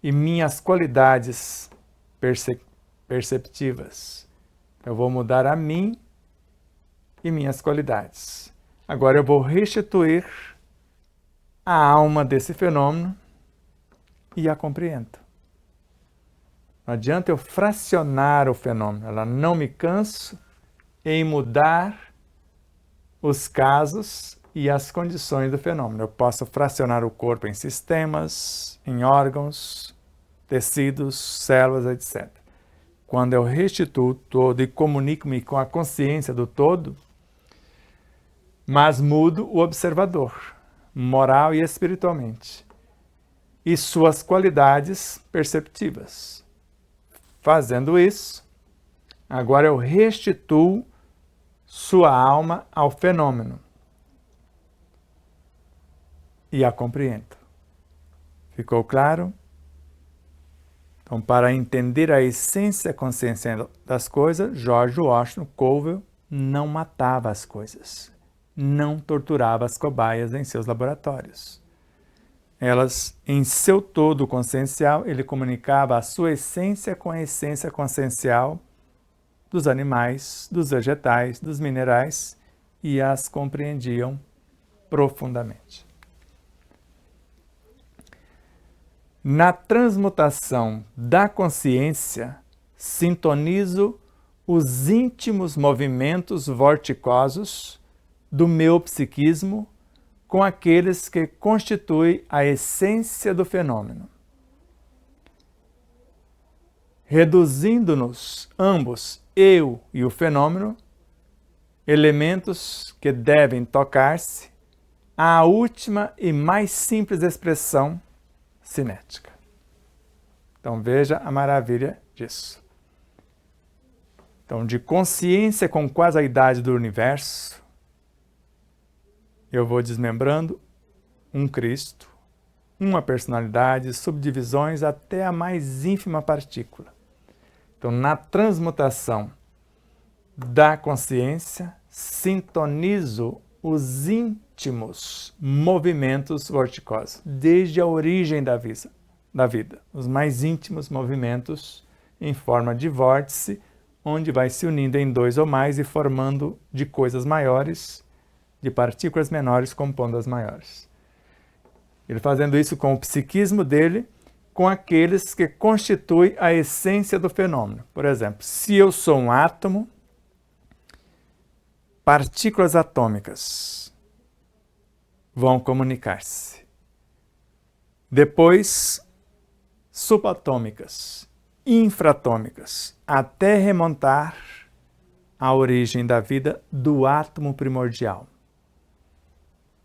e minhas qualidades perceptivas, eu vou mudar a mim e minhas qualidades. Agora eu vou restituir a alma desse fenômeno e a compreendo. Não adianta eu fracionar o fenômeno. Ela não me canso em mudar os casos e as condições do fenômeno. Eu posso fracionar o corpo em sistemas, em órgãos, tecidos, células, etc. Quando eu restituo o todo e comunico-me com a consciência do todo, mas mudo o observador, moral e espiritualmente, e suas qualidades perceptivas. Fazendo isso, agora eu restituo sua alma ao fenômeno e a compreendo. Ficou claro? Então, para entender a essência consciente das coisas, George Washington Colville não matava as coisas, não torturava as cobaias em seus laboratórios. Elas, em seu todo consciencial, ele comunicava a sua essência com a essência consciencial dos animais, dos vegetais, dos minerais, e as compreendiam profundamente. Na transmutação da consciência, sintonizo os íntimos movimentos vorticosos do meu psiquismo com aqueles que constituem a essência do fenômeno. Reduzindo-nos ambos, eu e o fenômeno, elementos que devem tocar-se à última e mais simples expressão cinética. Então veja a maravilha disso. Então, de consciência com quase a idade do universo, eu vou desmembrando um Cristo, uma personalidade, subdivisões até a mais ínfima partícula. Então, na transmutação da consciência, sintonizo os íntimos movimentos vorticosos, desde a origem da vida, os mais íntimos movimentos em forma de vórtice, onde vai se unindo em dois ou mais e formando de coisas maiores, de partículas menores compondo as maiores. Ele fazendo isso com o psiquismo dele, com aqueles que constituem a essência do fenômeno. Por exemplo, se eu sou um átomo, partículas atômicas vão comunicar-se. Depois, subatômicas, infratômicas, até remontar à origem da vida do átomo primordial,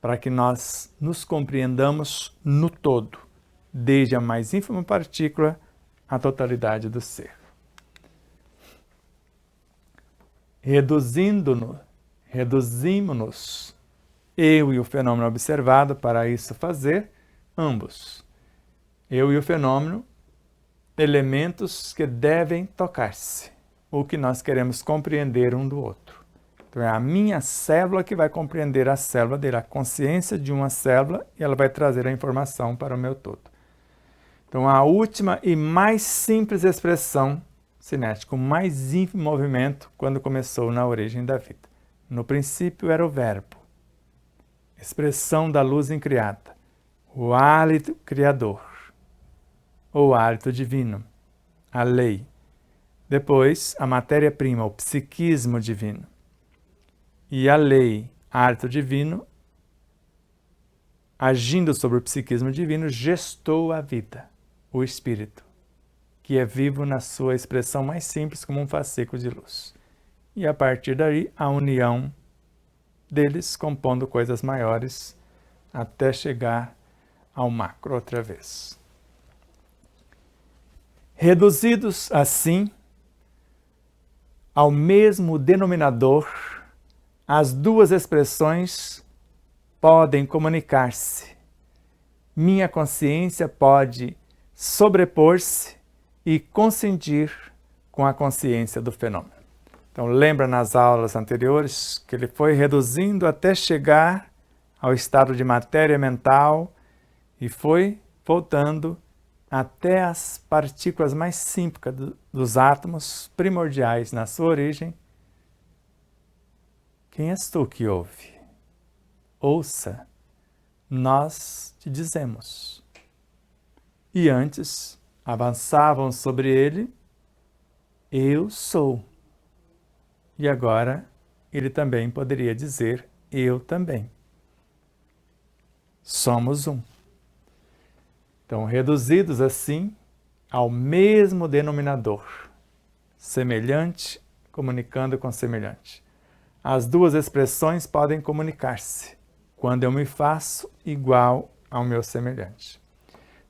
para que nós nos compreendamos no todo, desde a mais ínfima partícula à totalidade do ser. Reduzimos-nos, eu e o fenômeno observado, para isso fazer, ambos, eu e o fenômeno, elementos que devem tocar-se, o que nós queremos compreender um do outro. Então é a minha célula que vai compreender a célula dele, a consciência de uma célula, e ela vai trazer a informação para o meu todo. Então a última e mais simples expressão cinética, o mais ínfimo movimento quando começou na origem da vida. No princípio era o verbo, expressão da luz incriada, o hálito criador, ou hálito divino, a lei. Depois, a matéria-prima, o psiquismo divino. E a lei, hálito divino, agindo sobre o psiquismo divino, gestou a vida, o espírito. que é vivo na sua expressão mais simples como um fascículo de luz. E a partir daí, a união deles compondo coisas maiores até chegar ao macro outra vez. Reduzidos assim ao mesmo denominador, as duas expressões podem comunicar-se. Minha consciência pode sobrepor-se e concindir com a consciência do fenômeno. Então, lembra nas aulas anteriores que ele foi reduzindo até chegar ao estado de matéria mental e foi voltando até as partículas mais simples dos átomos primordiais na sua origem. Quem és tu que ouve? Ouça, nós te dizemos. E antes avançavam sobre ele, eu sou. E agora ele também poderia dizer, eu também. Somos um. Então, reduzidos assim ao mesmo denominador, semelhante comunicando com semelhante. As duas expressões podem comunicar-se quando eu me faço igual ao meu semelhante.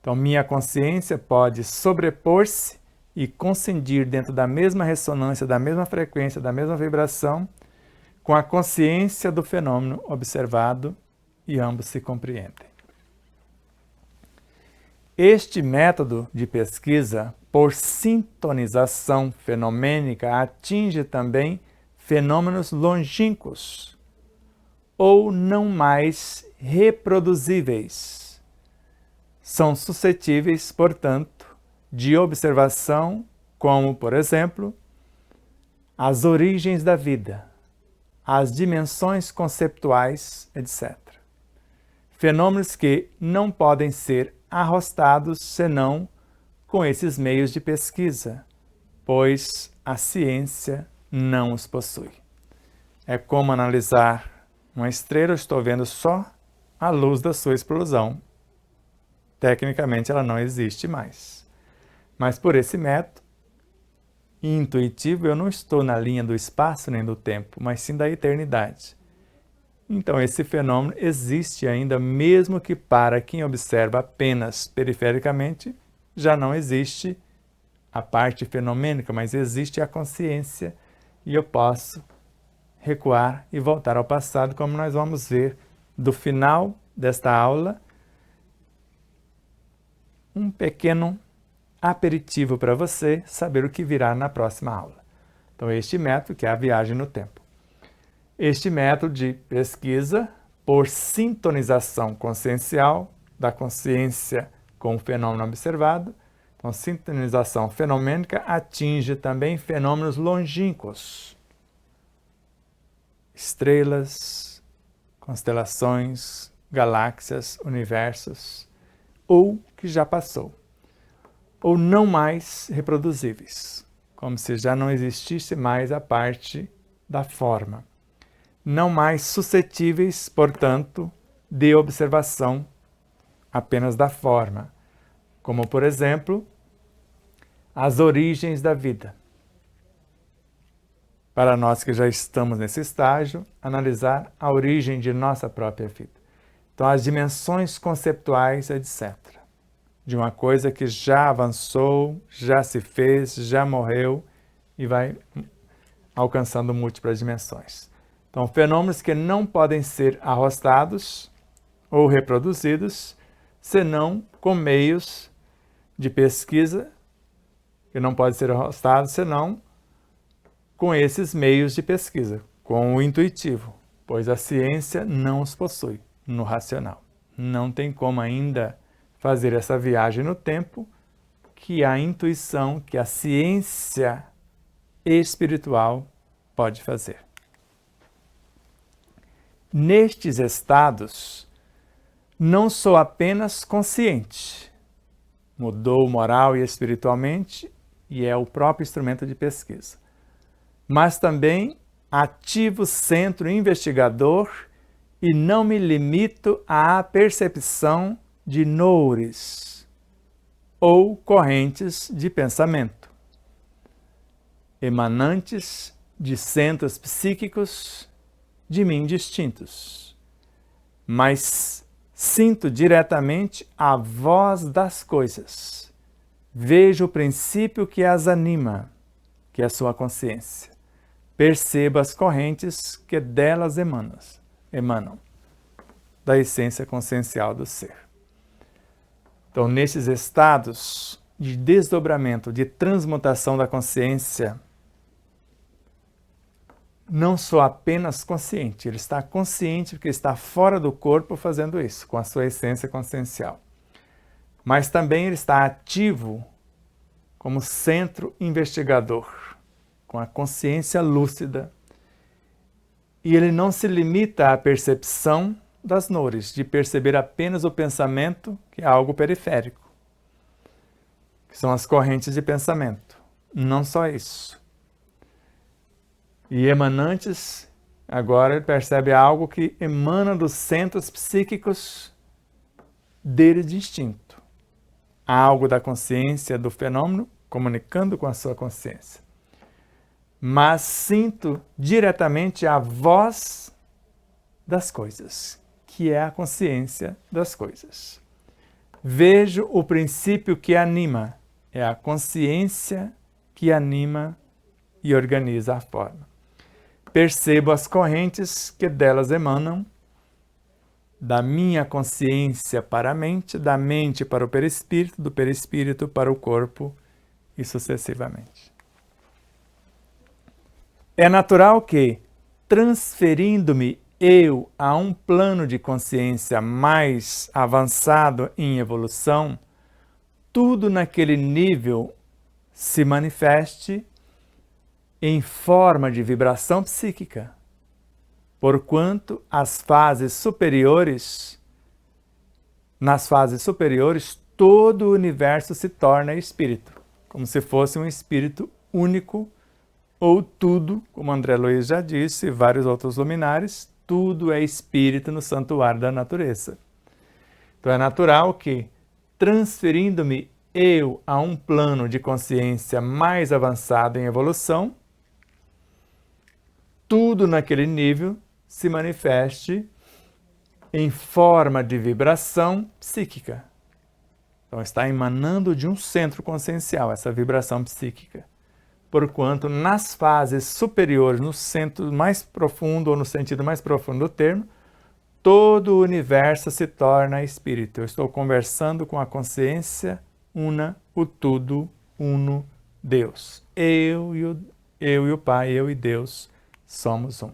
Então, minha consciência pode sobrepor-se e concindir dentro da mesma ressonância, da mesma frequência, da mesma vibração, com a consciência do fenômeno observado e ambos se compreendem. Este método de pesquisa por sintonização fenomênica atinge também fenômenos longínquos ou não mais reproduzíveis. São suscetíveis, portanto, de observação, como, por exemplo, as origens da vida, as dimensões conceptuais, etc. Fenômenos que não podem ser arrostados senão com esses meios de pesquisa, pois a ciência não os possui. É como analisar uma estrela, eu estou vendo só a luz da sua explosão. Tecnicamente ela não existe mais. Mas por esse método intuitivo eu não estou na linha do espaço nem do tempo, mas sim da eternidade. Então esse fenômeno existe ainda, mesmo que para quem observa apenas perifericamente, já não existe a parte fenomênica, mas existe a consciência e eu posso recuar e voltar ao passado, como nós vamos ver do final desta aula, um pequeno aperitivo para você saber o que virá na próxima aula. Então este método, que é a viagem no tempo. Este método de pesquisa por sintonização consciencial da consciência com o fenômeno observado, então sintonização fenomênica atinge também fenômenos longínquos, estrelas, constelações, galáxias, universos, ou que já passou, ou não mais reproduzíveis, como se já não existisse mais a parte da forma. Não mais suscetíveis, portanto, de observação apenas da forma, como, por exemplo, as origens da vida. Para nós que já estamos nesse estágio, analisar a origem de nossa própria vida. Então, as dimensões conceptuais, etc. De uma coisa que já avançou, já se fez, já morreu e vai alcançando múltiplas dimensões. Então, fenômenos que não podem ser arrostados ou reproduzidos, senão com meios de pesquisa, que não podem ser arrostados, senão com esses meios de pesquisa, com o intuitivo, pois a ciência não os possui no racional. Não tem como ainda fazer essa viagem no tempo que a intuição, que a ciência espiritual pode fazer. Nestes estados, não sou apenas consciente, mudou moral e espiritualmente e é o próprio instrumento de pesquisa, mas também ativo centro investigador e não me limito à percepção de noures ou correntes de pensamento, emanantes de centros psíquicos de mim distintos, mas sinto diretamente a voz das coisas. Vejo o princípio que as anima, que é a sua consciência. Percebo as correntes que delas emanam, da essência consciencial do ser. Então, nesses estados de desdobramento, de transmutação da consciência, não sou apenas consciente, ele está consciente porque está fora do corpo fazendo isso, com a sua essência consciencial. Mas também ele está ativo como centro investigador, com a consciência lúcida. E ele não se limita à percepção das nores, de perceber apenas o pensamento, que é algo periférico, que são as correntes de pensamento. Não só isso. E emanantes, agora ele percebe algo que emana dos centros psíquicos dele distinto. Há algo da consciência do fenômeno comunicando com a sua consciência. Mas sinto diretamente a voz das coisas, que é a consciência das coisas. Vejo o princípio que anima, é a consciência que anima e organiza a forma. Percebo as correntes que delas emanam, da minha consciência para a mente, da mente para o perispírito, do perispírito para o corpo e sucessivamente. É natural que, transferindo-me eu a um plano de consciência mais avançado em evolução, tudo naquele nível se manifeste em forma de vibração psíquica, porquanto nas fases superiores, todo o universo se torna espírito, como se fosse um espírito único, ou tudo, como André Luiz já disse, e vários outros luminares, tudo é espírito no santuário da natureza. Então é natural que, transferindo-me eu a um plano de consciência mais avançado em evolução, tudo naquele nível se manifeste em forma de vibração psíquica. Então está emanando de um centro consciencial essa vibração psíquica. Porquanto nas fases superiores, no centro mais profundo ou no sentido mais profundo do termo, todo o universo se torna espírito. Eu estou conversando com a consciência una, o tudo, uno, Deus. Eu e o Pai, eu e Deus somos um.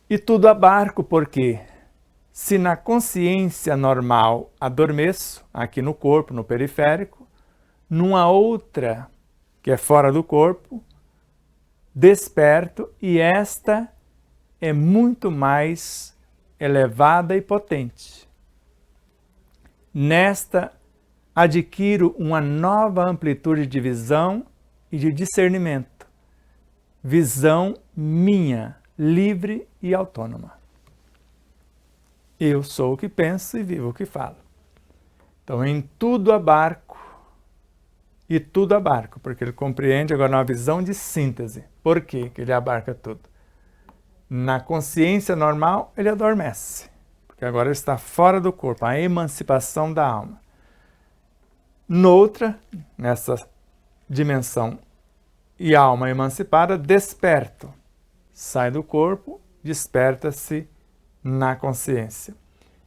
E tudo abarco porque, se na consciência normal adormeço, aqui no corpo, no periférico, numa outra, que é fora do corpo, desperto, e esta é muito mais elevada e potente. Nesta, adquiro uma nova amplitude de visão e de discernimento. Visão minha, livre e autônoma. Eu sou o que penso e vivo o que falo. Então, em tudo abarco, e tudo abarco, porque ele compreende agora uma visão de síntese. Por quê que ele abarca tudo? Na consciência normal, ele adormece, porque agora ele está fora do corpo, a emancipação da alma. Noutra, nessa dimensão e alma emancipada, desperto. Sai do corpo, desperta-se na consciência.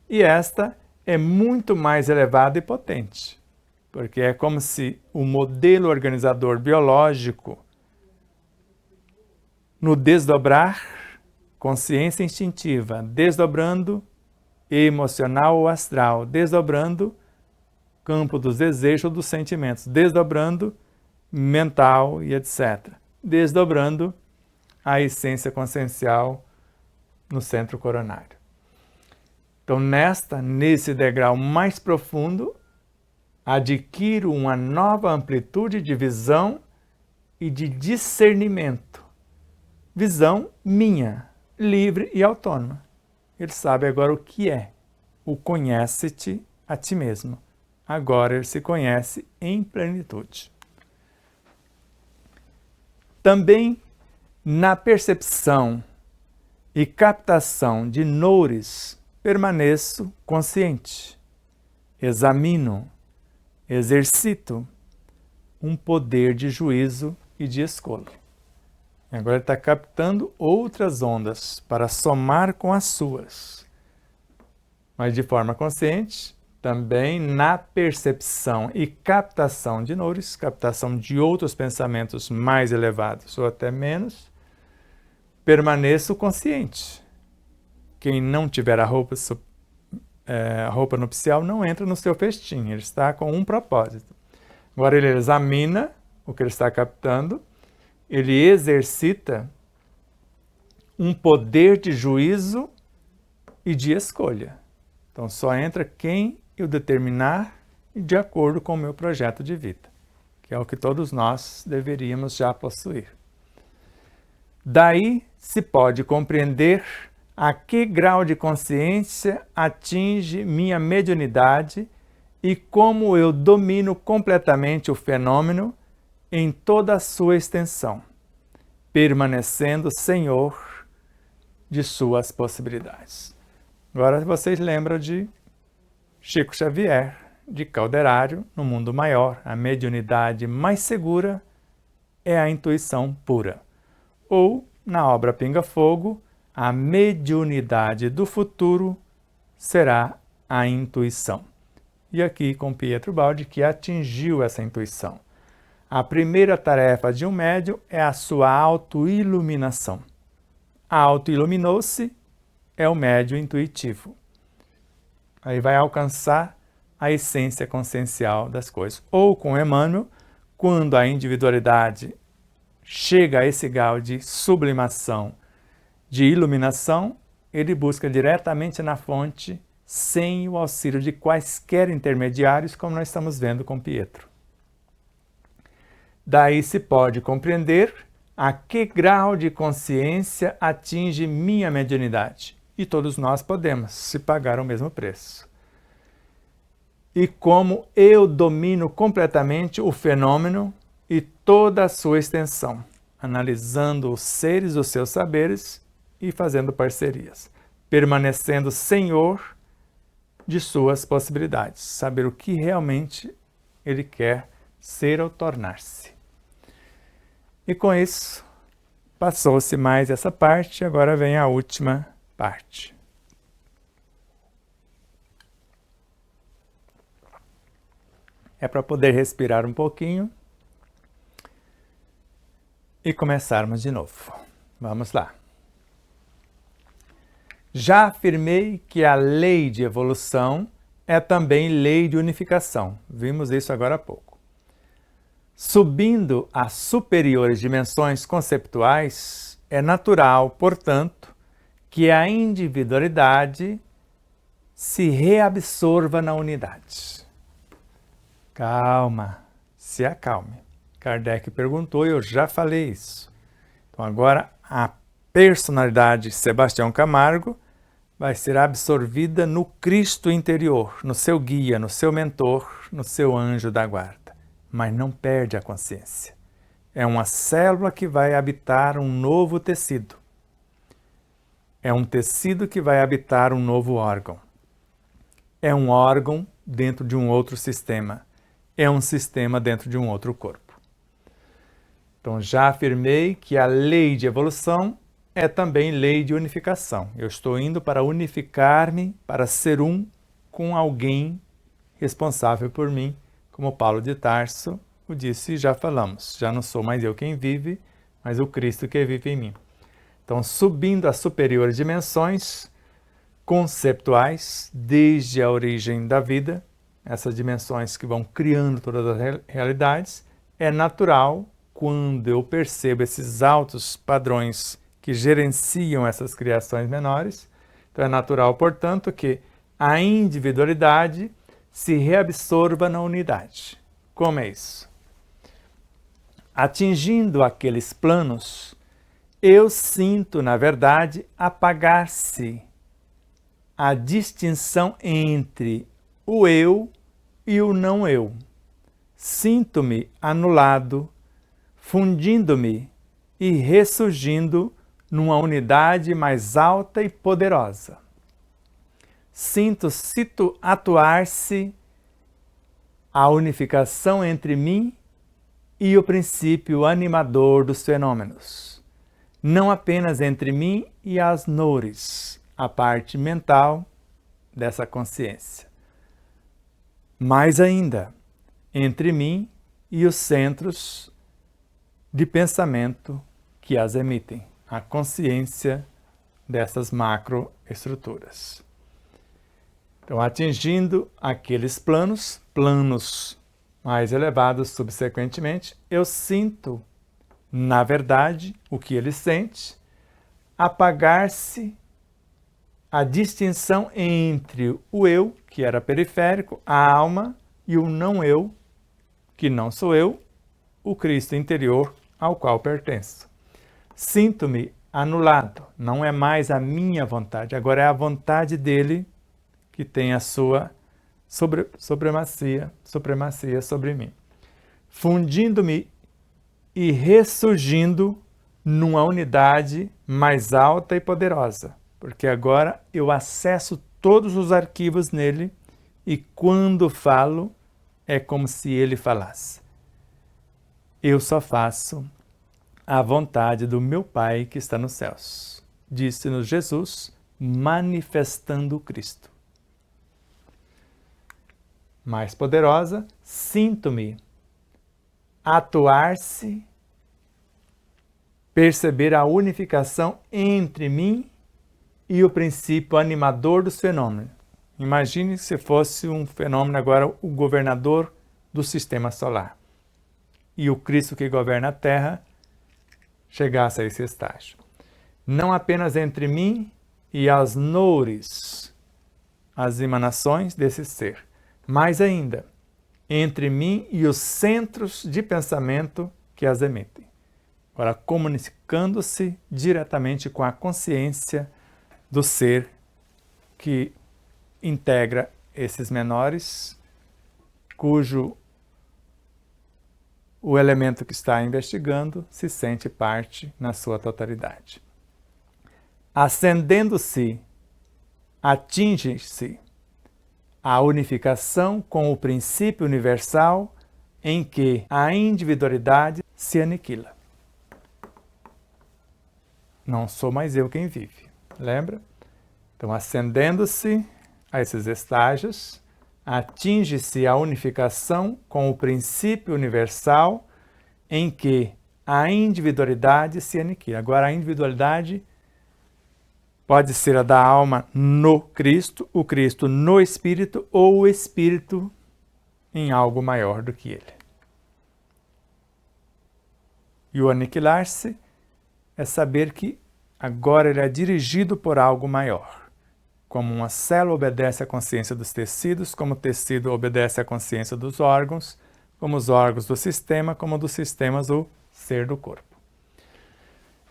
E esta é muito mais elevada e potente, porque é como se o modelo organizador biológico, no desdobrar, consciência instintiva, desdobrando emocional ou astral, desdobrando campo dos desejos ou dos sentimentos, desdobrando mental e etc. Desdobrando a essência consciencial no centro coronário. Então, nesse degrau mais profundo, adquiro uma nova amplitude de visão e de discernimento. Visão minha, livre e autônoma. Ele sabe agora o que é o conhece-te a ti mesmo. agora ele se conhece em plenitude. Também na percepção e captação de noures permaneço consciente, examino, exercito um poder de juízo e de escolha. Agora ele está captando outras ondas para somar com as suas. Mas de forma consciente, também na percepção e captação de noures, captação de outros pensamentos mais elevados ou até menos, permaneço consciente. Quem não tiver a roupa nupcial não entra no seu festim, ele está com um propósito. Agora ele examina o que ele está captando, ele exercita um poder de juízo e de escolha. Então só entra quem eu determinar de acordo com o meu projeto de vida, que é o que todos nós deveríamos já possuir. Daí se pode compreender a que grau de consciência atinge minha mediunidade e como eu domino completamente o fenômeno em toda a sua extensão, permanecendo senhor de suas possibilidades. Agora vocês lembram de Chico Xavier, de Calderário, no mundo maior, a mediunidade mais segura é a intuição pura. Ou, na obra Pinga Fogo, a mediunidade do futuro será a intuição. E aqui com Pietro Baldi, que atingiu essa intuição. A primeira tarefa de um médium é a sua autoiluminação. Autoiluminou-se é o médium intuitivo. Aí vai alcançar a essência consciencial das coisas. Ou com Emmanuel, quando a individualidade chega a esse grau de sublimação, de iluminação, ele busca diretamente na fonte, sem o auxílio de quaisquer intermediários, como nós estamos vendo com Pietro. Daí se pode compreender a que grau de consciência atinge minha mediunidade. E todos nós podemos, se pagar o mesmo preço. E como eu domino completamente o fenômeno e toda a sua extensão, analisando os seres, os seus saberes e fazendo parcerias, permanecendo senhor de suas possibilidades, saber o que realmente ele quer ser ou tornar-se. E com isso, passou-se mais essa parte, agora vem a última parte. É para poder respirar um pouquinho e começarmos de novo. Vamos lá. Já afirmei que a lei de evolução é também lei de unificação. Vimos isso agora há pouco. Subindo a superiores dimensões conceptuais, é natural, portanto, que a individualidade se reabsorva na unidade. Calma, se acalme. Kardec perguntou e eu já falei isso. Então agora a personalidade Sebastião Camargo vai ser absorvida no Cristo interior, no seu guia, no seu mentor, no seu anjo da guarda. Mas não perde a consciência. É uma célula que vai habitar um novo tecido. É um tecido que vai habitar um novo órgão. É um órgão dentro de um outro sistema. É um sistema dentro de um outro corpo. Então, já afirmei que a lei de evolução é também lei de unificação. Eu estou indo para unificar-me, para ser um com alguém responsável por mim, como Paulo de Tarso o disse e já falamos. Já não sou mais eu quem vive, mas o Cristo que vive em mim. Então, subindo às superiores dimensões conceptuais, desde a origem da vida, essas dimensões que vão criando todas as realidades, é natural, quando eu percebo esses altos padrões que gerenciam essas criações menores, então é natural, portanto, que a individualidade se reabsorva na unidade. Como é isso? Atingindo aqueles planos, eu sinto, na verdade, apagar-se a distinção entre o eu e o não eu. Sinto-me anulado, fundindo-me e ressurgindo numa unidade mais alta e poderosa. Sinto atuar-se a unificação entre mim e o princípio animador dos fenômenos, não apenas entre mim e as nores, a parte mental dessa consciência, mais ainda entre mim e os centros de pensamento que as emitem, a consciência dessas macroestruturas. Então, atingindo aqueles planos mais elevados subsequentemente, eu sinto, na verdade, o que ele sente, apagar-se a distinção entre o eu, que era periférico, a alma, e o não eu, que não sou eu, o Cristo interior ao qual pertenço. Sinto-me anulado, não é mais a minha vontade, agora é a vontade dele que tem a sua supremacia sobre mim. Fundindo-me e ressurgindo numa unidade mais alta e poderosa, porque agora eu acesso todos os arquivos nele e quando falo é como se ele falasse. Eu só faço a vontade do meu Pai que está nos céus, disse-nos Jesus, manifestando o Cristo. Mais poderosa, sinto-me atuar-se, perceber a unificação entre mim e o princípio animador dos fenômenos. Imagine se fosse um fenômeno agora o governador do sistema solar e o Cristo que governa a Terra chegasse a esse estágio. Não apenas entre mim e as nores, as emanações desse ser, mais ainda, entre mim e os centros de pensamento que as emitem. Agora, comunicando-se diretamente com a consciência do ser que integra esses menores, cujo o elemento que está investigando se sente parte na sua totalidade. Ascendendo-se, atinge-se a unificação com o princípio universal em que a individualidade se aniquila. Não sou mais eu quem vive, lembra? Então, ascendendo-se a esses estágios, atinge-se a unificação com o princípio universal em que a individualidade se aniquila. Agora, a individualidade pode ser a da alma no Cristo, o Cristo no Espírito ou o Espírito em algo maior do que ele. E o aniquilar-se é saber que agora ele é dirigido por algo maior. Como uma célula obedece à consciência dos tecidos, como o tecido obedece à consciência dos órgãos, como os órgãos do sistema, como dos sistemas o ser do corpo.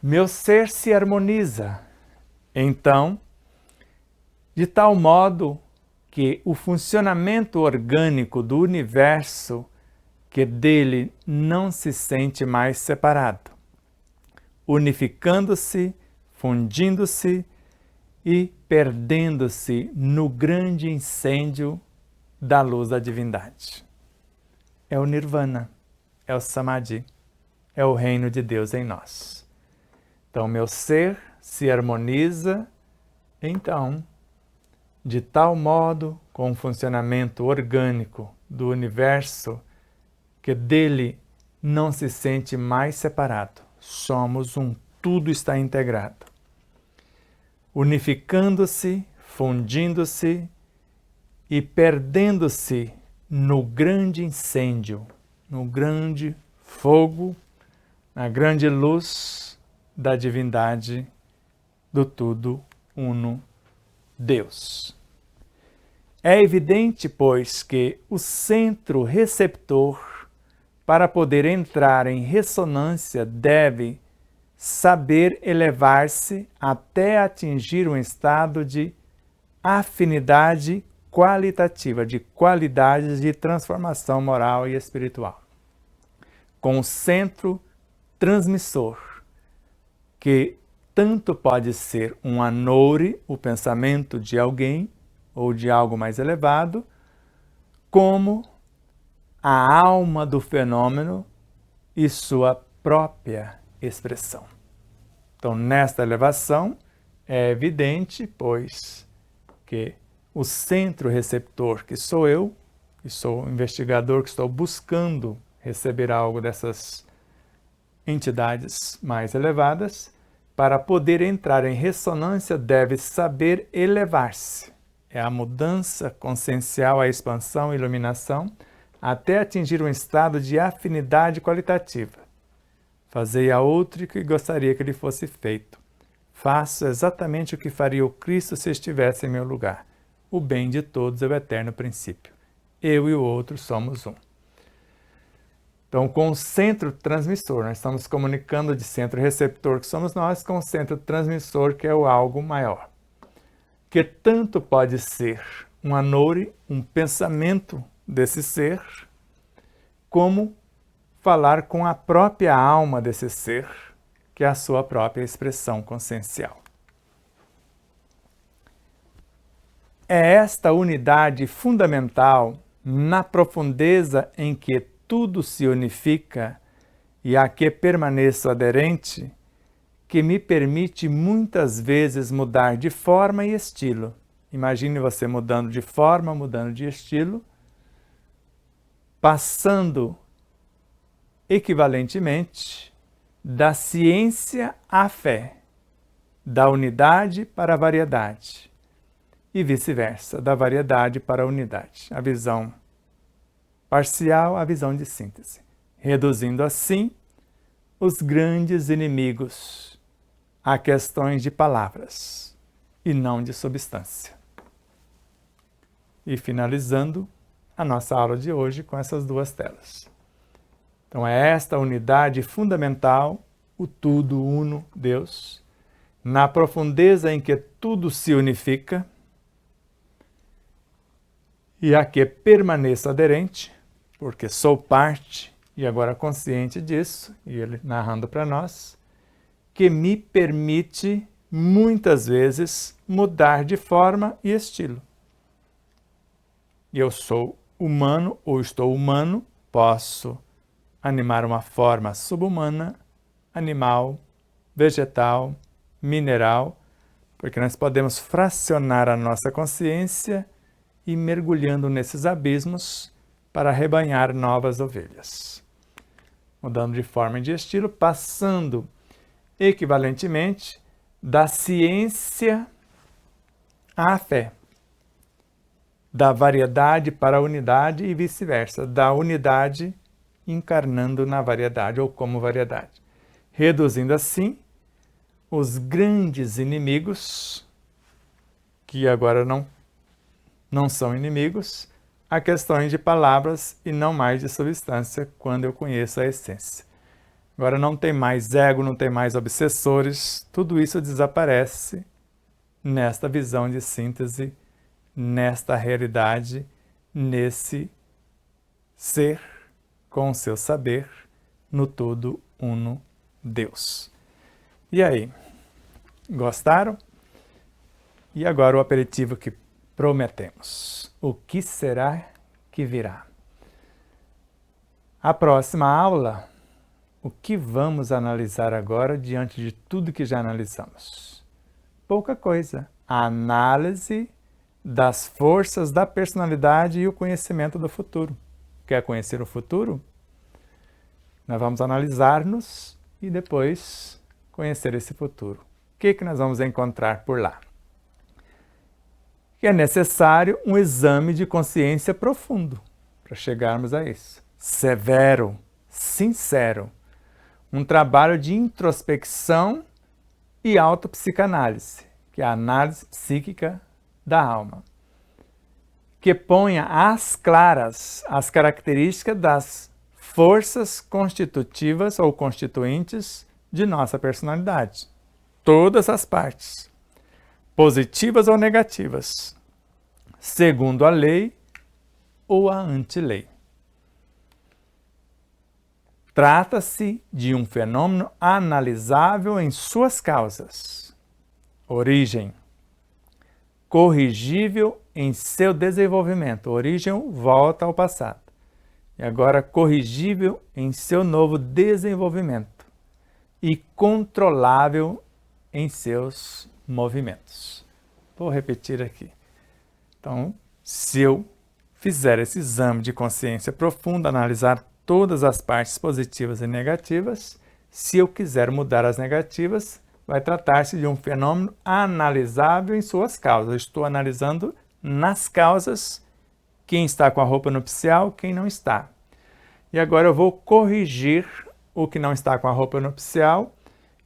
Meu ser se harmoniza, então, de tal modo que o funcionamento orgânico do universo, que dele não se sente mais separado, unificando-se, fundindo-se e perdendo-se no grande incêndio da luz da divindade. É o Nirvana, é o Samadhi, é o reino de Deus em nós. Então, meu ser se harmoniza, então, de tal modo com o funcionamento orgânico do universo que dele não se sente mais separado. Somos um, tudo está integrado. Unificando-se, fundindo-se e perdendo-se no grande incêndio, no grande fogo, na grande luz da divindade do tudo uno Deus. É evidente, pois, que o centro receptor, para poder entrar em ressonância, deve saber elevar-se até atingir um estado de afinidade qualitativa, de qualidades de transformação moral e espiritual. Com o centro transmissor, que tanto pode ser um anoure, o pensamento de alguém ou de algo mais elevado, como a alma do fenômeno e sua própria expressão. Então, nesta elevação, é evidente, pois, que o centro receptor, que sou eu, que sou o investigador, que estou buscando receber algo dessas entidades mais elevadas, para poder entrar em ressonância, deve saber elevar-se. É a mudança consciencial, a expansão, a iluminação, até atingir um estado de afinidade qualitativa. Fazei a outro que gostaria que lhe fosse feito. Faço exatamente o que faria o Cristo se estivesse em meu lugar. O bem de todos é o eterno princípio. Eu e o outro somos um. Então, com o centro transmissor, nós estamos comunicando de centro receptor, que somos nós, com o centro transmissor, que é o algo maior. Que tanto pode ser um anoure, um pensamento desse ser, como falar com a própria alma desse ser, que é a sua própria expressão consciencial. É esta unidade fundamental na profundeza em que tudo se unifica e a que permaneço aderente, que me permite muitas vezes mudar de forma e estilo. Imagine você mudando de forma, mudando de estilo, passando equivalentemente da ciência à fé, da unidade para a variedade e vice-versa, da variedade para a unidade. A visão parcial, a visão de síntese, reduzindo assim os grandes inimigos a questões de palavras e não de substância. E finalizando a nossa aula de hoje com essas duas telas. Então é esta unidade fundamental, o tudo uno, Deus, na profundeza em que tudo se unifica e a que permaneço aderente, porque sou parte e agora consciente disso, e ele narrando para nós, que me permite muitas vezes mudar de forma e estilo. Eu sou humano ou estou humano, posso animar uma forma subhumana, animal, vegetal, mineral, porque nós podemos fracionar a nossa consciência e mergulhando nesses abismos para rebanhar novas ovelhas. Mudando de forma e de estilo, passando equivalentemente da ciência à fé, da variedade para a unidade e vice-versa, da unidade encarnando na variedade ou como variedade, reduzindo assim os grandes inimigos, que agora não são inimigos, a questões de palavras e não mais de substância, quando eu conheço a essência. Agora não tem mais ego, não tem mais obsessores, tudo isso desaparece nesta visão de síntese, nesta realidade, nesse ser com o seu saber, no todo uno Deus. E aí, gostaram? E agora o aperitivo que prometemos. O que será que virá? A próxima aula, o que vamos analisar agora diante de tudo que já analisamos? Pouca coisa. A análise das forças da personalidade e o conhecimento do futuro. Quer conhecer o futuro? Nós vamos analisar-nos e depois conhecer esse futuro. O que nós vamos encontrar por lá? Que é necessário um exame de consciência profundo para chegarmos a isso. Severo, sincero. Um trabalho de introspecção e autopsicanálise, que é a análise psíquica da alma, que ponha às claras as características das forças constitutivas ou constituintes de nossa personalidade. Todas as partes, positivas ou negativas, segundo a lei ou a antilei. Trata-se de um fenômeno analisável em suas causas. Origem. Corrigível em seu desenvolvimento. Origem volta ao passado. E agora corrigível em seu novo desenvolvimento. E controlável em seus movimentos. Vou repetir aqui. Então, se eu fizer esse exame de consciência profunda, analisar todas as partes positivas e negativas, se eu quiser mudar as negativas, vai tratar-se de um fenômeno analisável em suas causas. Eu estou analisando nas causas quem está com a roupa nupcial, quem não está. E agora eu vou corrigir o que não está com a roupa nupcial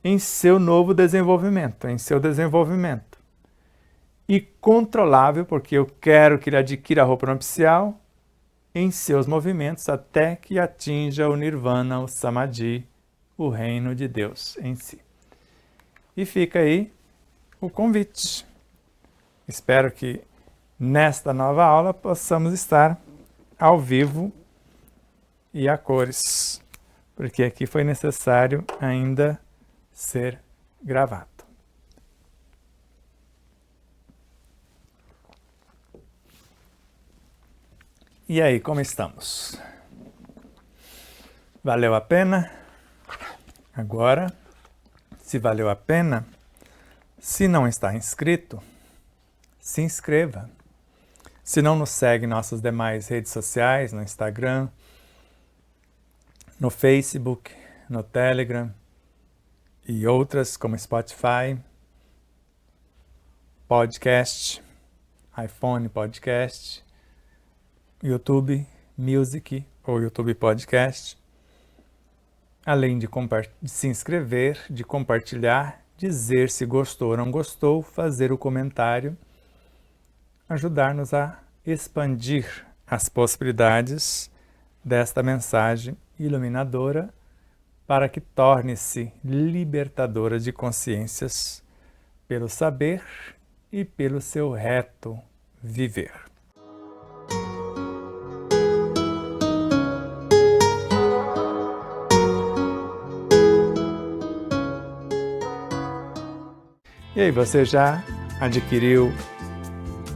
em seu novo desenvolvimento, em seu desenvolvimento. E controlável, porque eu quero que ele adquira a roupa nupcial em seus movimentos até que atinja o Nirvana, o Samadhi, o reino de Deus em si. E fica aí o convite. Espero que nesta nova aula possamos estar ao vivo e a cores, porque aqui foi necessário ainda ser gravado. E aí, como estamos? Valeu a pena? Agora, se valeu a pena, se não está inscrito, se inscreva. Se não nos segue em nossas demais redes sociais, no Instagram, no Facebook, no Telegram e outras como Spotify, podcast, iPhone Podcast, YouTube Music ou YouTube Podcast, além de se inscrever, de compartilhar, dizer se gostou ou não gostou, fazer o comentário, ajudar-nos a expandir as possibilidades desta mensagem iluminadora para que torne-se libertadora de consciências pelo saber e pelo seu reto viver. E aí, você já adquiriu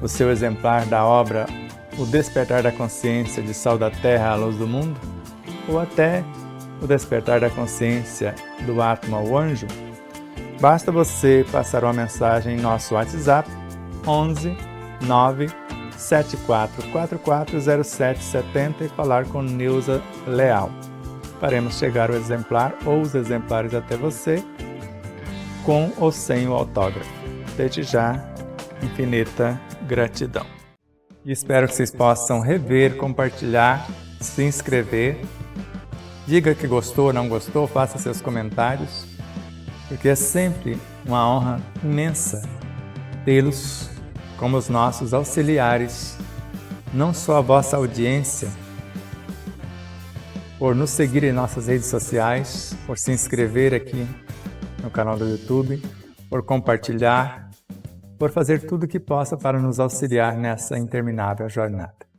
o seu exemplar da obra O Despertar da Consciência de Sol da Terra à Luz do Mundo? Ou até O Despertar da Consciência do Atma ao Anjo? Basta você passar uma mensagem em nosso WhatsApp 11 9 74440770 e falar com Neuza Leal. Faremos chegar o exemplar ou os exemplares até você, com ou sem o autógrafo. Desde já, infinita gratidão. E espero que vocês possam rever, compartilhar, se inscrever. Diga que gostou ou não gostou, faça seus comentários, porque é sempre uma honra imensa tê-los como os nossos auxiliares, não só a vossa audiência, por nos seguir em nossas redes sociais, por se inscrever aqui no canal do YouTube, por compartilhar, por fazer tudo o que possa para nos auxiliar nessa interminável jornada.